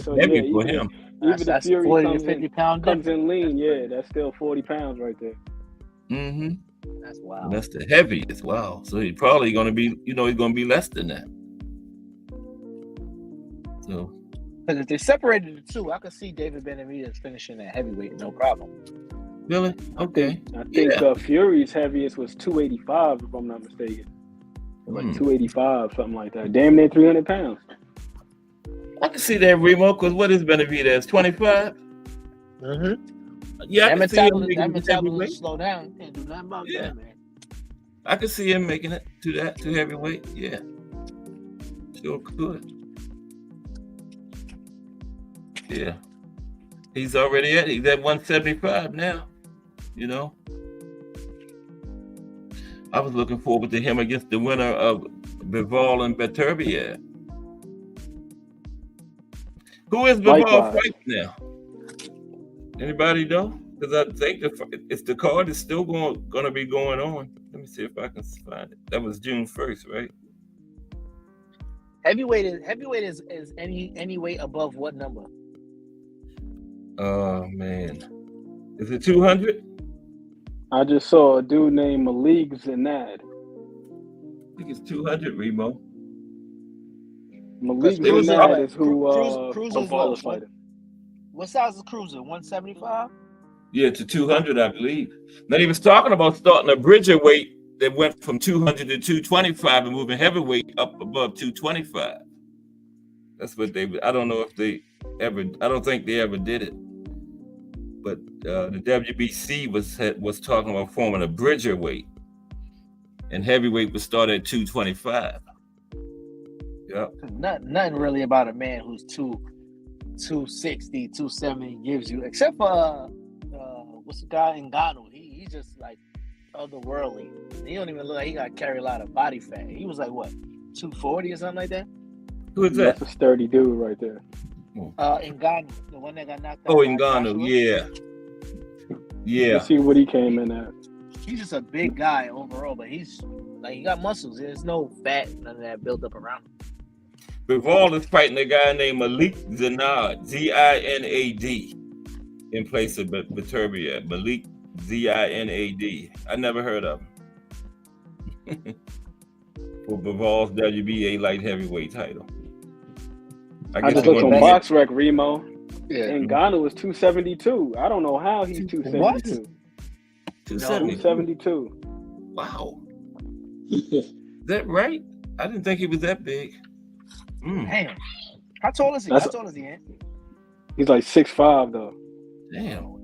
So heavy for him. Even the Fury 40 to 50 pound comes in lean, that's still 40 pounds right there. That's wild. And that's the heaviest. Wow. So he's probably going to be, he's going to be less than that. So, because if they separated the two, I could see David Benavidez finishing at heavyweight, no problem. Really? Okay. I think Fury's heaviest was 285, if I'm not mistaken. Like 285, something like that. Damn near 300 pounds. I can see that, Remo, because what is Benavidez? 25? Yeah, that metabolism slow down. Can't do nothing about that, man. I could see him making it to heavyweight. Yeah. Sure could. Yeah. He's at 175 now. I was looking forward to him against the winner of Bivol and Beterbiev. Who is Bivol fighting now? Anybody know? Because I think the card is still going to be going on. Let me see if I can find it. That was June 1st, right? Heavyweight is any weight above what number? Oh man, is it 200? I just saw a dude named Malik Zinad. I think it's 200, Remo. Malik Zinad is who Bivol is fighting. What size is Cruiser? 175? Yeah, to 200, I believe. Now he was talking about starting a bridger weight that went from 200 to 225 and moving heavyweight up above 225. That's what I don't know if they ever. I don't think they ever did it. But the WBC was talking about forming a bridger weight, and heavyweight would start at 225. Yeah. Nothing really about a man who's 260, 270 gives you, except for what's the guy Ngannou? He's just like otherworldly. He don't even look like he got to carry a lot of body fat. He was like what, 240 or something like that? Who is that? That's a sturdy dude right there. Ngannou, the one that got knocked out. Oh, Ngannou, yeah. Let's see what he came in at. He's just a big guy overall, but he got muscles. There's no fat, none of that built up around him. Bivol is fighting a guy named Malik Zinad, Zinad, in place of Beterbiev. Malik Zinad. I never heard of him. For Bivol's WBA light heavyweight title. I just looked on BoxRec, Remo. Yeah. Ngannou was 272. I don't know how he's 272. What? 272. Wow. Is that right? I didn't think he was that big. Damn. How tall is he? Ant? He's like 6'5", though. Damn.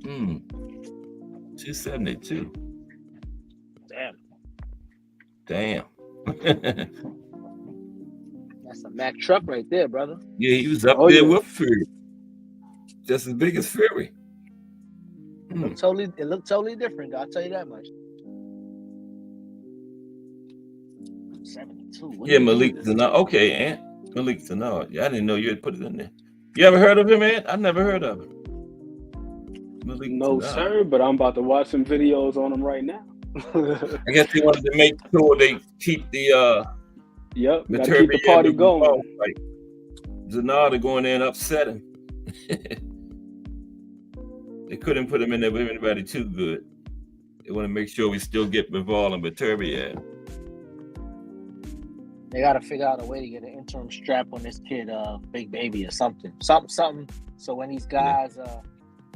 272. Damn. That's a Mack truck right there, brother. Yeah, he was up there with Fury. Just as big as Fury. It looked totally different, I'll tell you that much. 72. Yeah, Malik Zanard. Okay, Ant. Malik Zanard. Yeah, I didn't know you had put it in there. You ever heard of him, Ant? I never heard of him. Malik No, Zanard. sir, but I'm about to watch some videos on him right now. I guess they wanted to make sure they keep the Yep, gotta keep the party going. Like Zanard going there and upset him. They couldn't put him in there with anybody too good. They want to make sure we still get Bivol and Beterbiev. They got to figure out a way to get an interim strap on this kid, Big Baby or something. Something. So when these guys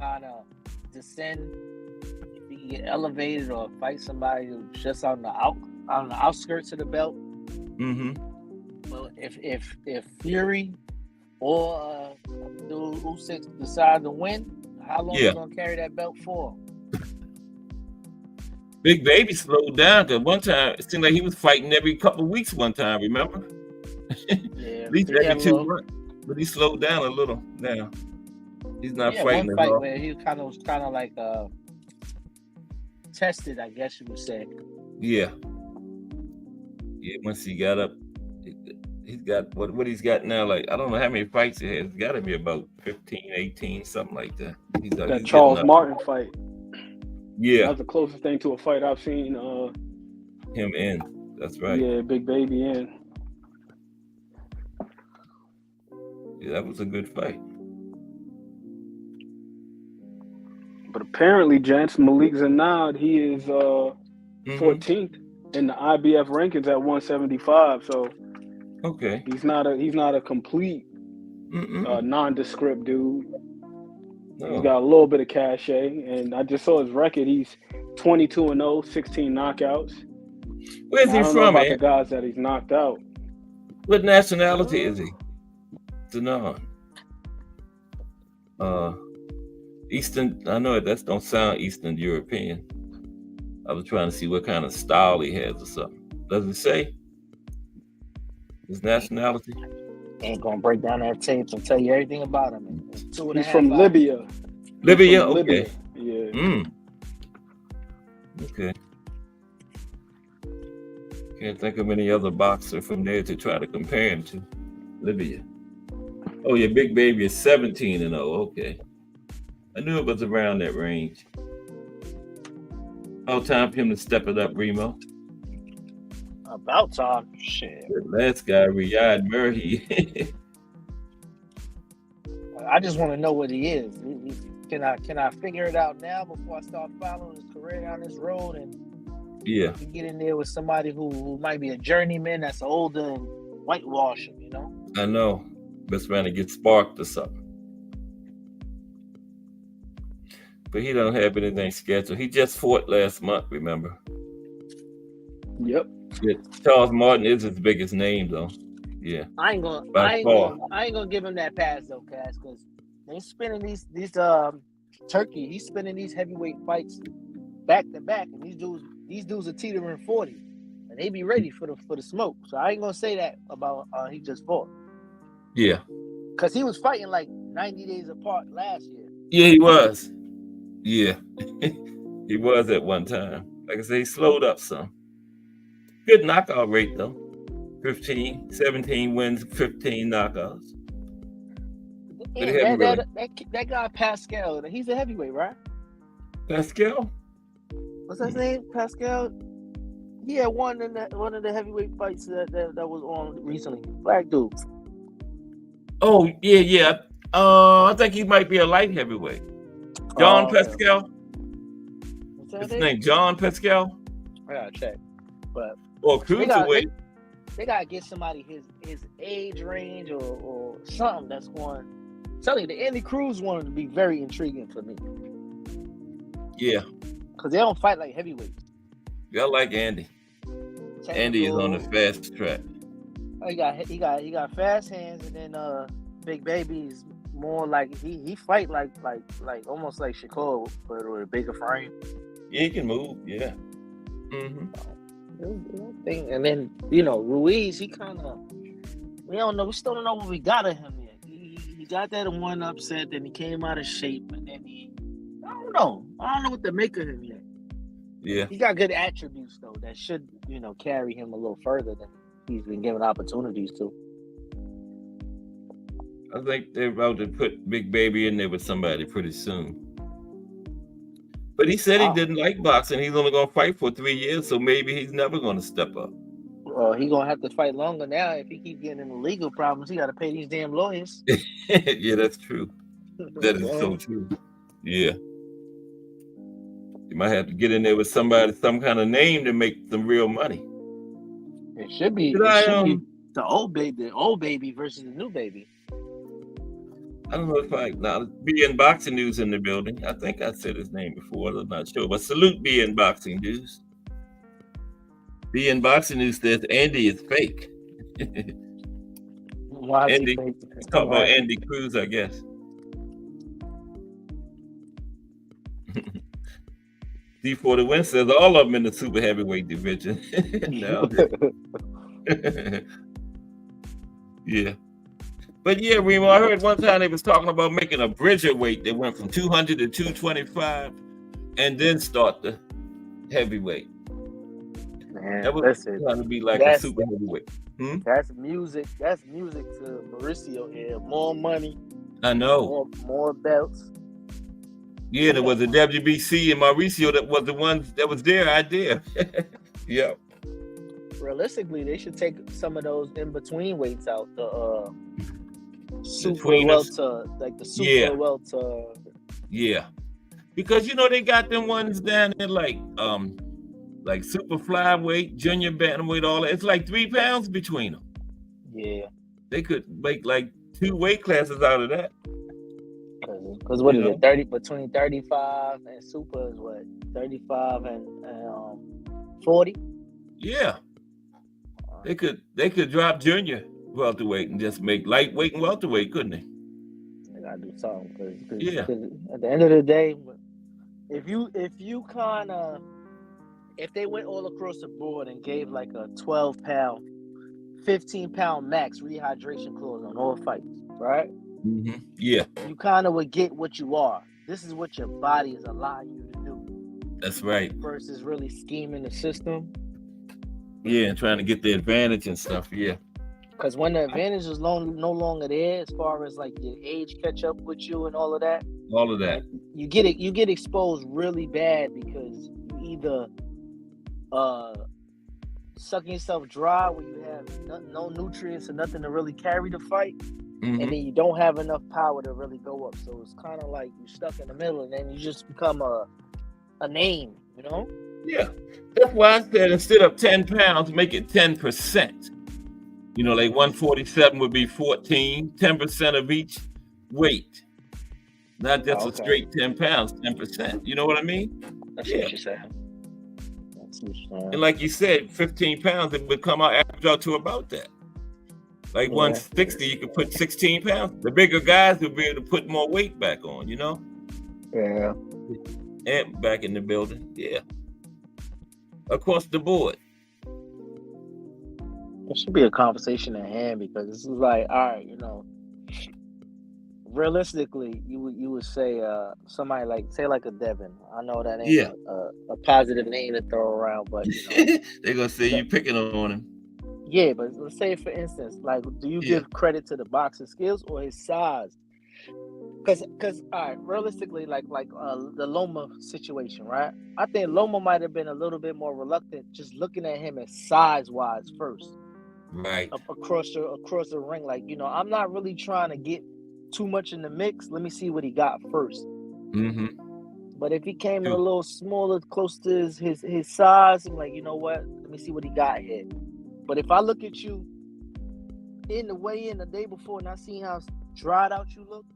kind of descend, if he can get elevated or fight somebody who's just on the outskirts of the belt. Mm-hmm. Well, if Fury or Usyk decide to win, how long are you gonna carry that belt for? Big Baby slowed down because one time it seemed like he was fighting every couple of weeks. One time, remember? Yeah, at least every 2 months. But he slowed down a little now. He's not fighting one at fight all. where he was kind of like tested, I guess you would say. Yeah. Once he got up, he's got what he's got now. Like I don't know how many fights he has. It's got to be about 15, 18, something like that. That Charles Martin fight. Yeah, that's the closest thing to a fight I've seen. Him in. That's right. Yeah, Big Baby in. Yeah, that was a good fight. But apparently, gents, Malik Zanard, he is 14th in the IBF rankings at 175. So okay, he's not a complete nondescript dude. No. He's got a little bit of cachet, and I just saw his record. He's 22-0, 16 knockouts. Where's he from, man? The guys that he's knocked out. What nationality is he? Zanard. Eastern. I know that don't sound Eastern European. I was trying to see what kind of style he has or something. Does it say his nationality? Ain't gonna break down that tape and tell you everything about him. He's from Libya. Libya, okay. Libya. Yeah. Okay. Can't think of any other boxer from there to try to compare him to. Libya. Oh, your Big Baby is 17-0. Okay. I knew it was around that range. About time for him to step it up, Remo. About time. Shit. The last guy, Riyad Murray. I just want to know what he is. Can I figure it out now before I start following his career down this road and get in there with somebody who might be a journeyman that's older and whitewash him, you know? I know. Best man to get sparked or something. But he don't have anything scheduled. He just fought last month, remember? Yep. Yeah, Charles Martin is his biggest name, though. Yeah. I ain't gonna give him that pass though, Cass, because they spinning these Turkey. He's spinning these heavyweight fights back to back, and these dudes are teetering 40, and they be ready for the smoke. So I ain't gonna say that about he just fought. Yeah. Because he was fighting like 90 days apart last year. Yeah, he was. Yeah. He was at one time. Like I say, he slowed up some. Good knockout rate, though. 17 wins, 15 knockouts. Yeah, that guy Pascal, he's a heavyweight, right? Pascal? What's his name? Pascal? He had one of the heavyweight fights that was on recently. Black dude. Oh, yeah. I think he might be a light heavyweight. John Pascal? What's his name? John Pascal? I gotta check. But cruiserweight. They gotta get somebody his age range or something that's going. I'm telling you, the Andy Cruz one would be very intriguing for me. Yeah. Because they don't fight like heavyweights. Yeah, I like Andy. Andy is on the fast track. He got fast hands, and then Big Baby's more like he fight like almost like Shakur, but with a bigger frame. Yeah, he can move. Yeah. Mm-hmm. And then Ruiz, he kind of we still don't know what we got of him yet. He got that one upset, then he came out of shape, and then I don't know what to make of him yet. Yeah, he got good attributes though that should carry him a little further he's been given opportunities to. I think they're about to put Big Baby in there with somebody pretty soon. But he said he didn't like boxing. He's only going to fight for 3 years, so maybe he's never going to step up. Well, he's going to have to fight longer now. If he keep getting into legal problems, he got to pay these damn lawyers. Yeah, that's true. That is so true. Yeah. You might have to get in there with somebody, some kind of name to make some real money. It should be the old baby versus the new baby. I don't know if now BN Boxing News in the building. I think I said his name before. I'm not sure, but salute BN Boxing News. BN Boxing News says Andy is fake. Why is he fake? Let's talk about Andy Cruz, I guess. D4 the Win says all of them in the super heavyweight division. Yeah. But yeah, Remo, I heard one time they was talking about making a bridger weight. They went from 200 to 225 and then start the heavyweight. Man, that was trying to be like a super heavyweight. That's music. That's music to Mauricio here. More money. I know. More belts. Yeah, there was a WBC and Mauricio that was the one that was their idea. Yeah. Realistically, they should take some of those in between weights out. The super welter, like the super welter. Yeah, because they got them ones down there like super flyweight, junior bantamweight, all that. It's like 3 pounds between them. Yeah, they could make like 2 weight classes out of that. Because what is it? 30 between 35 and super is what? 35 and 40. Yeah, they could drop junior welterweight and just make lightweight and welterweight, couldn't they? They gotta do something because at the end of the day, if they went all across the board and gave like a 12-pound, 15-pound max rehydration clause on all fights, right? Mm-hmm. Yeah, you kind of would get what you are. This is what your body is allowing you to do. That's right. Versus really scheming the system. Yeah, and trying to get the advantage and stuff. Yeah. Because when the advantage is no longer there, as far as like your age catch up with you and all of that. All of that. You get exposed really bad because you either sucking yourself dry where you have no nutrients or nothing to really carry the fight. Mm-hmm. And then you don't have enough power to really go up. So it's kind of like you're stuck in the middle and then you just become a name, Yeah. That's why I said instead of 10 pounds, make it 10%. Like 147 would be 14, 10% of each weight. Not just a straight 10 pounds, 10%. You know what I mean? That's what you're saying. And like you said, 15 pounds, it would come out after to about that. Like 160, you could put 16 pounds. The bigger guys would be able to put more weight back on, Yeah. And back in the building, yeah. Across the board. It should be a conversation at hand because this is like, all right, realistically, you would say somebody like a Devin. I know that ain't a positive name to throw around, but they're gonna say you picking on him. Yeah, but let's say for instance, like, do you give credit to the boxing skills or his size? Because all right, realistically, like the Loma situation, right? I think Loma might have been a little bit more reluctant just looking at him as size wise first, right? Across the ring, like I'm not really trying to get too much in the mix. Let me see what he got first. Mm-hmm. But if he came in a little smaller, close to his size, I'm like, you know what? Let me see what he got here. But if I look at you in the weigh-in the day before and I see how dried out you look,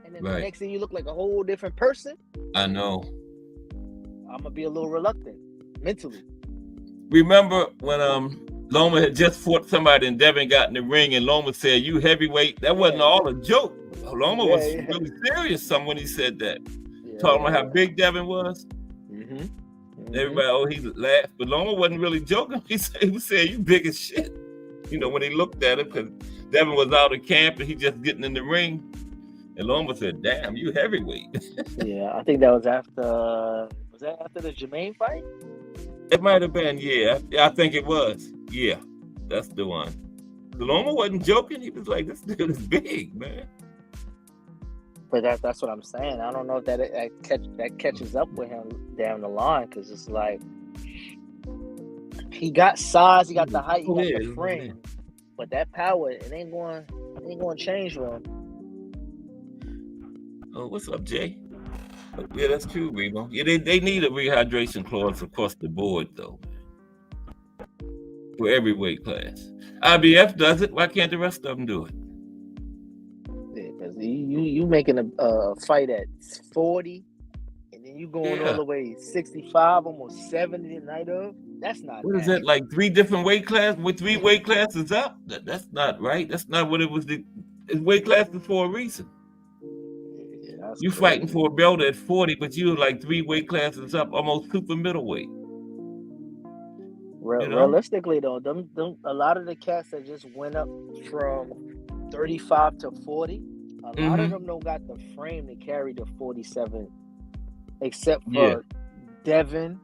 and then the next thing you look like a whole different person, I know. I'm gonna be a little reluctant mentally. Remember when Loma had just fought somebody and Devin got in the ring and Loma said, "You heavyweight"? That wasn't all a joke. Loma was really serious when he said that. Talking about how big Devin was. Mm-hmm. Everybody, he laughed, but Loma wasn't really joking. He was saying, "You big as shit." When he looked at him, because Devin was out of camp and he just getting in the ring, and Loma said, "Damn, you heavyweight." Yeah, I think that was after. Was that after the Jermaine fight? It might have been, yeah. I think it was, yeah. That's the one. Loma wasn't joking. He was like, this dude is big, man. But that's what I'm saying. I don't know if that catches up with him down the line, because it's like he got size, he got the height, he got the frame, but that power, it ain't going to change for him. Oh, what's up, Jay? Yeah, that's true, Remo. Yeah, they need a rehydration clause across the board, though, for every weight class. IBF does it. Why can't the rest of them do it? Yeah, because you making a fight at 40, and then you going all the way 65, almost 70 the night of. That's not. What is that? Like 3 different weight classes with 3 weight classes up? That's not right. That's not what it was. It's weight classes for a reason. Yeah, you fighting for a belt at 40, but you're like 3 weight classes up, almost super middleweight. Realistically, though, them a lot of the cats that just went up from 35 to 40, a lot of them don't got the frame to carry the 47, except for Devin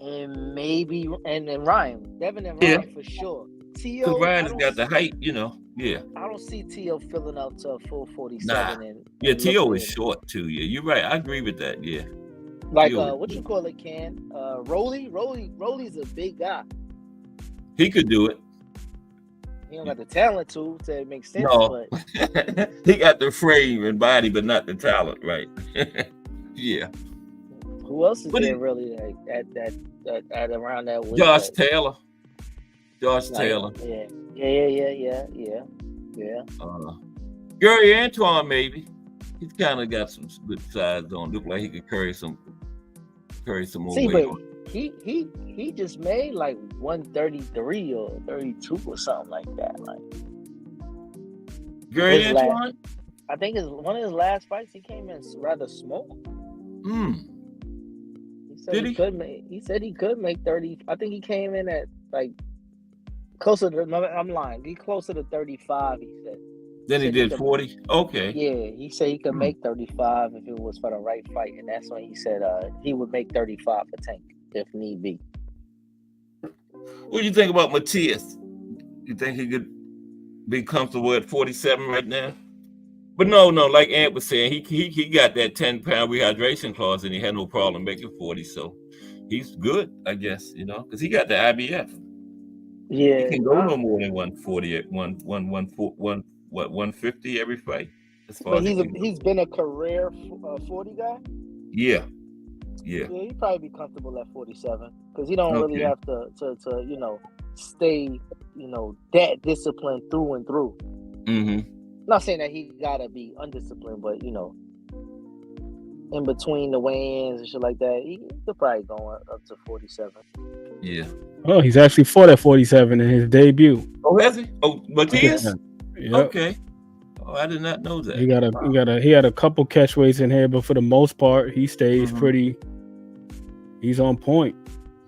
and maybe and Ryan. Devin and Ryan for sure. T.O. Ryan's got the height, Yeah. I don't see T.O. filling out to a full 47. Nah. T.O. is short too. Yeah, you're right. I agree with that. Yeah. Like what you call it, Ken? Rolly's a big guy. He could do it. He don't got the talent to make sense. No. But he got the frame and body, but not the talent, right? Yeah. Who else is there really like at around that weight? Josh Taylor. Taylor. Yeah. Gary Antoine, maybe. He's kind of got some good size on. Look like he could carry some more weight. But he just made like 133 or 32 or something like that. Like Gary Antoine? I think it's one of his last fights. He came in rather small. He said he could make 30. I think he came in at like closer to. I'm lying. He closer to 35. He said. Then he did 40. Okay. Yeah, he said he could make 35 if it was for the right fight, and that's when he said he would make 35 for Tank if need be. What do you think about Matias? You think he could be comfortable at 47 right now? But no, like Ant was saying, he got that 10-pound rehydration clause, and he had no problem making 40. So he's good, I guess, because he got the IBF. Yeah, he can go no more than 140 at 150 every fight. But he's been a career 40 guy. Yeah. He'd probably be comfortable at 47 because he don't really have to stay that disciplined through and through. Not saying that he gotta be undisciplined, but in between the weigh-ins and shit like that, he could probably go up to 47. Yeah. Oh, he's actually fought at 47 in his debut. Oh, has he? Oh, Matias? Yep. Okay. Oh, I did not know that. He had a couple catchweights in here, but for the most part, he stays pretty. He's on point.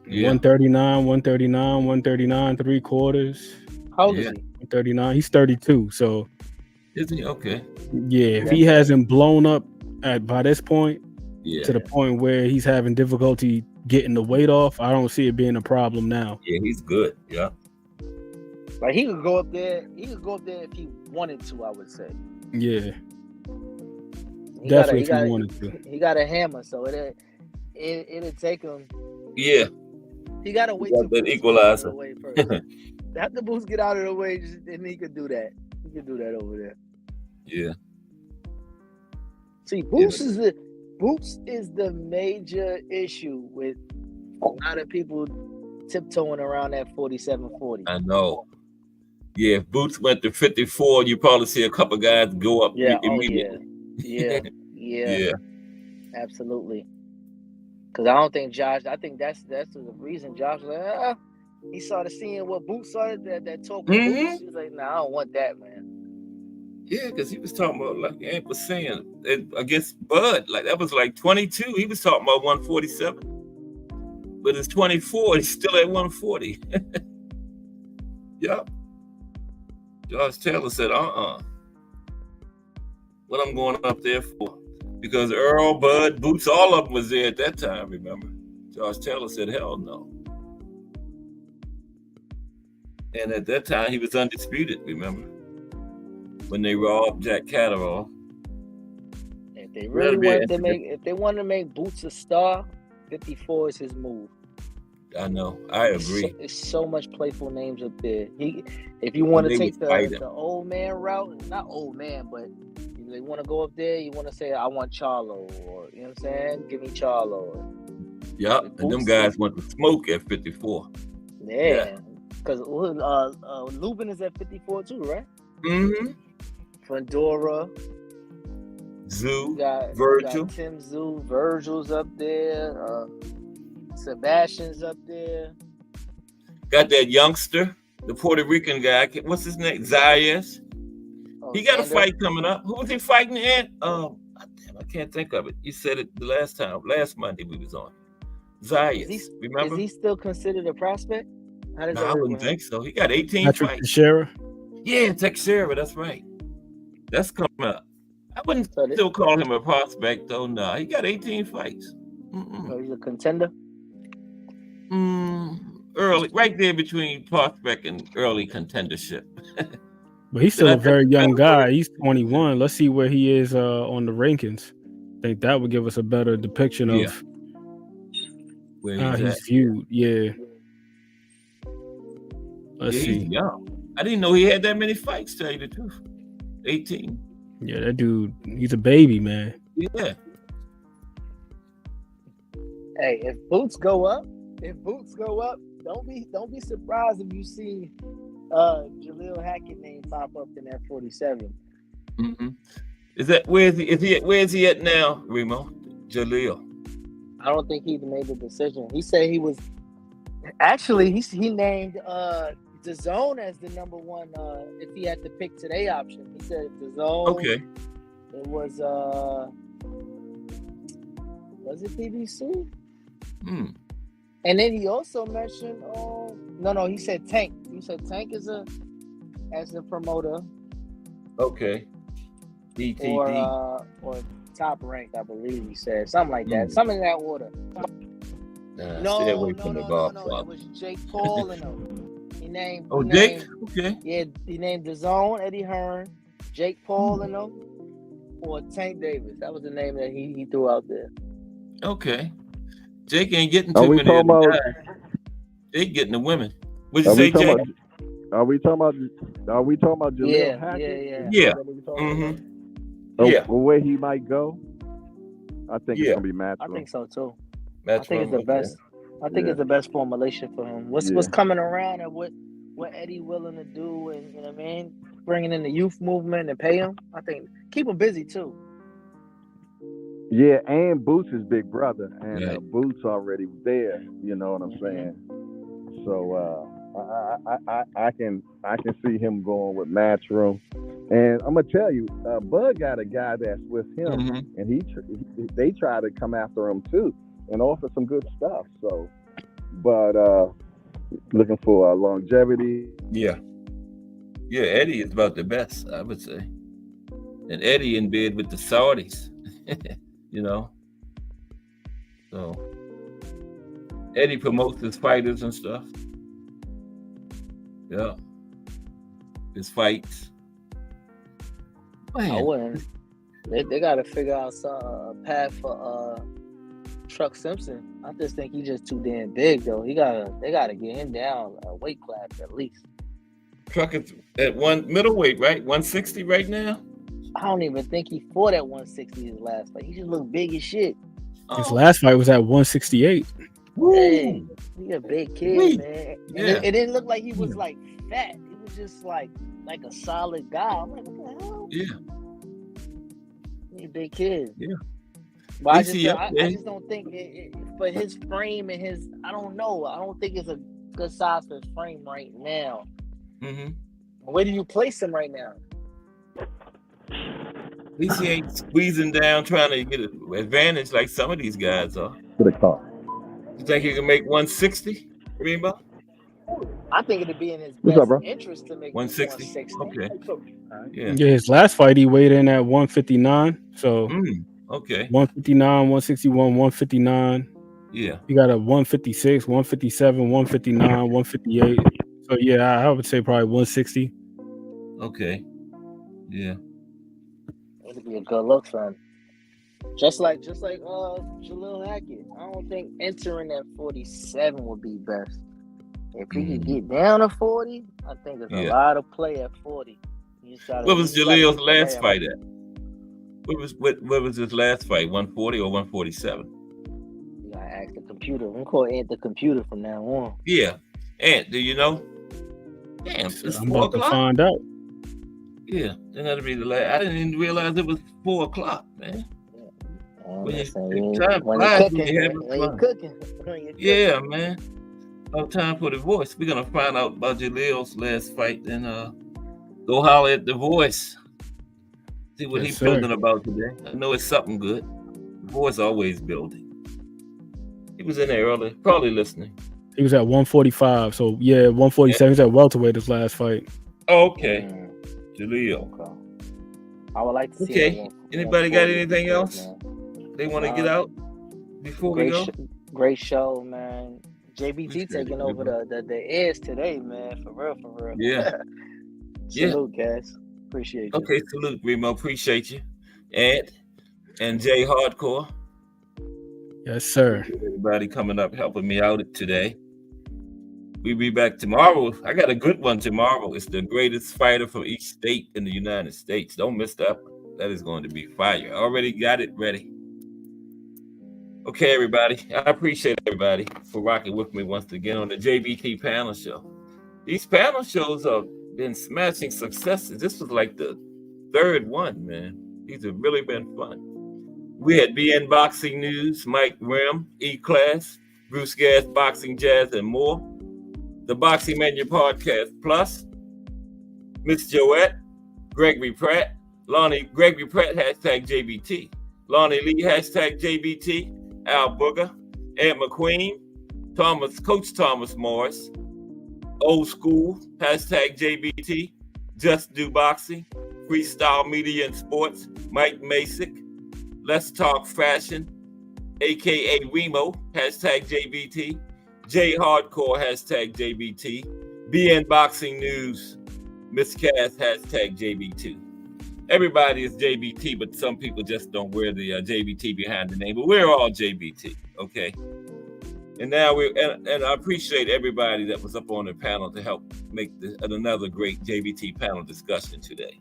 Yeah. 139, 3/4. How old is he? 139. He's 32. So. Is he? Okay. Yeah. If he hasn't blown up by this point, to the point where he's having difficulty getting the weight off, I don't see it being a problem now. Yeah, he's good. Yeah. Like he could go up there. He could go up there if he wanted to. I would say. Yeah. Definitely if he wanted to. He got a hammer, so it'll take him. Yeah. He got to wait till that equalizer. After Boots get out of the way, then he could do that. He could do that over there. Yeah. See, Boots is the major issue with a lot of people tiptoeing around that 47-40. I know. Yeah, if Boots went to 54, you probably see a couple guys go up immediately. Yeah. Absolutely. Because I don't think Josh. I think that's the reason Josh was like, he started seeing what Boots started that talk with Boots. He was like, nah, I don't want that, man. Yeah, because he was talking about, like Ant was saying, I guess Bud, like that was like 22. He was talking about 147. But it's 24. He's still at 140. Yep. Josh Taylor said, what I'm going up there for? Because Earl, Bud, Boots, all of them was there at that time, remember? Josh Taylor said, hell no. And at that time, he was undisputed, remember? When they robbed Jack Catterall. If they really wanted to make Boots a star, 54 is his move. I know. I agree. It's so much playful names up there. If you want to take the old man route, not old man, but they want to go up there, you want to say, I want Charlo, or, you know what I'm saying? Give me Charlo. Yeah, and them guys want to smoke at 54. Yeah. Because Lubin is at 54 too, right? Mm-hmm. Fedora. Zoo. Virgil. Tim Zoo. Virgil's up there. Sebastian's up there. Got that youngster, the Puerto Rican guy. What's his name? Zayas. He got a fight coming up. Who was he fighting at? I can't think of it. You said it the last Monday we was on. Zayas. Remember? Is he still considered a prospect? I wouldn't think so. He got 18 Patrick fights. Teixeira? Yeah, Teixeira, that's right. That's coming up. I wouldn't still call him a prospect, though. No, he got 18 fights. So he's a contender? Early, right there between prospect and early contendership. But he's still a very young guy. He's 21. Let's see where he is on the rankings. I think that would give us a better depiction of where he's viewed. Yeah. Let's see. He's young. I didn't know he had that many fights, tell you the truth. 18. Yeah, that dude, he's a baby, man. Yeah. Hey, if Boots go up, don't be surprised if you see Jaleel Hackett name pop up in that 47. Mm-hmm. Is that where is he at now, Remo? Jaleel. I don't think he made the decision. He said he was actually he named the zone as the number one if he had to pick today option. He said the zone. Okay. It was it BBC? And then he also mentioned he said Tank. He said Tank as a promoter. Okay. DTD. Or top ranked, I believe he said. Something like that. Something in that order. No. It was Jake Paul and he named Jake? Okay. Yeah, he named the zone, Eddie Hearn, Jake Paul and them, or Tank Davis. That was the name that he threw out there. Okay. Jake ain't getting too many of the guys. Jake getting the women. What'd you say, Jake? Are we talking about Jaleel Hackett? Yeah. Yeah. Where he might go? I think it's gonna be Matchroom. I think so too. Matchroom, I think it's the best. I think it's the best formulation for him. What's coming around and what Eddie willing to do, and you know what I mean, bringing in the youth movement and pay him. I think keep him busy too. Yeah, and Boots is big brother, and Boots already there. You know what I'm saying? So I can see him going with Matchroom, and I'm gonna tell you, Bud got a guy that's with him, and they try to come after him too and offer some good stuff. So, but looking for longevity. Yeah, Eddie is about the best, I would say, and Eddie in bed with the Saudis. You know, so Eddie promotes his fighters and stuff. Yeah, his fights. Man. I wouldn't. They got to figure out a path for Truck Simpson. I just think he's just too damn big, though. They gotta get him down a weight class at least. Truck is at middleweight, right? 160 right now. I don't even think he fought at 160 his last fight. He just looked big as shit. His last fight was at 168. Hey, he a big kid, man. Yeah. It didn't look like he was like fat. He was just like a solid guy. I'm like, what the hell? Yeah. He's a big kid. Yeah. But I just don't think for his frame and his, I don't know. I don't think it's a good size for his frame right now. Mm-hmm. Where do you place him right now? At least he ain't squeezing down trying to get an advantage like some of these guys are. For the car. You think he can make 160, Remo? I think it'd be in his best interest to make 160. Okay. Yeah, his last fight he weighed in at 159. So okay. 159, 161, 159. Yeah. You got a 156, 157, 159, 158. So yeah, I would say probably 160. Okay. Yeah. It'll be a good look for him. Just like Jalil Hackett. I don't think entering at 47 would be best. If he could get down to 40, I think there's a lot of play at 40. What was Jalil's last fight at? What was his last fight? 140 or 147? You gotta ask the computer. I'm calling Ant the computer from now on. Yeah. Ant, do you know? Damn, it's I'm 4 about o'clock. to find out. Yeah, that had to be the last. I didn't even realize it was 4 o'clock, man. When you're cooking. Yeah, man. No time for the voice. We're gonna find out about Jalil's last fight and go holler at the voice. See what he's building about today. I know it's something good. The voice always building. He was in there early, probably listening. He was at 145. So yeah, 147. He's at welterweight his last fight. Okay. Jalil. Okay. I would like to see. Okay. Anybody got anything else they want to get out before we go? Great show, man. JBT taking over the airs today, man. For real. Yeah. Salute, guys. Appreciate you. Okay, salute, Remo. Appreciate you. And Jay Hardcore. Yes, sir. Everybody coming up helping me out today. We'll be back tomorrow. I got a good one tomorrow. It's the greatest fighter from each state in the United States. Don't miss that one. That is going to be fire. I already got it ready. Okay, everybody. I appreciate everybody for rocking with me once again on the JBT Panel Show. These panel shows have been smashing successes. This was like the third one, man. These have really been fun. We had BN Boxing News, Mike Rim, E-Class, Bruce Gas, Boxing Jazz, and more. The Boxing Menu Podcast Plus, Miss Joette, Gregory Pratt, Gregory Pratt, #JBT, Lonnie Lee, #JBT, Al Booger, Ed McQueen, Coach Thomas Morris, Old School, #JBT, Just Do Boxing, Freestyle Media and Sports, Mike Masick, Let's Talk Fashion, aka Remo, #JBT, J Hardcore, #JBT, BN Boxing News, Miss Cass, #JBT. Everybody is JBT, but some people just don't wear the JBT behind the name, but we're all JBT, okay? And now and I appreciate everybody that was up on the panel to help make another great JBT panel discussion today.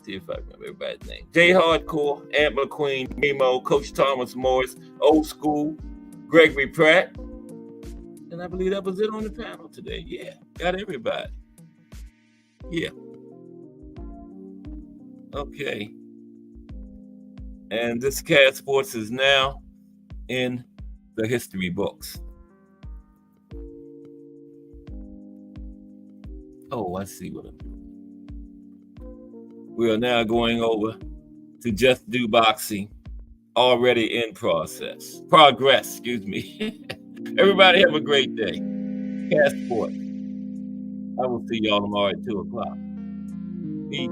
See if I remember everybody's name. J Hardcore, Ant McQueen, Nemo, Coach Thomas Morris, Old School, Gregory Pratt. And I believe that was it on the panel today. Yeah, got everybody. Yeah. Okay. And this Cat Sports is now in the history books. Oh, I see what I'm doing. We are now going over to Just Do Boxing, already in progress, excuse me. Everybody have a great day. Cat Sports. I will see y'all tomorrow at 2 o'clock. Peace.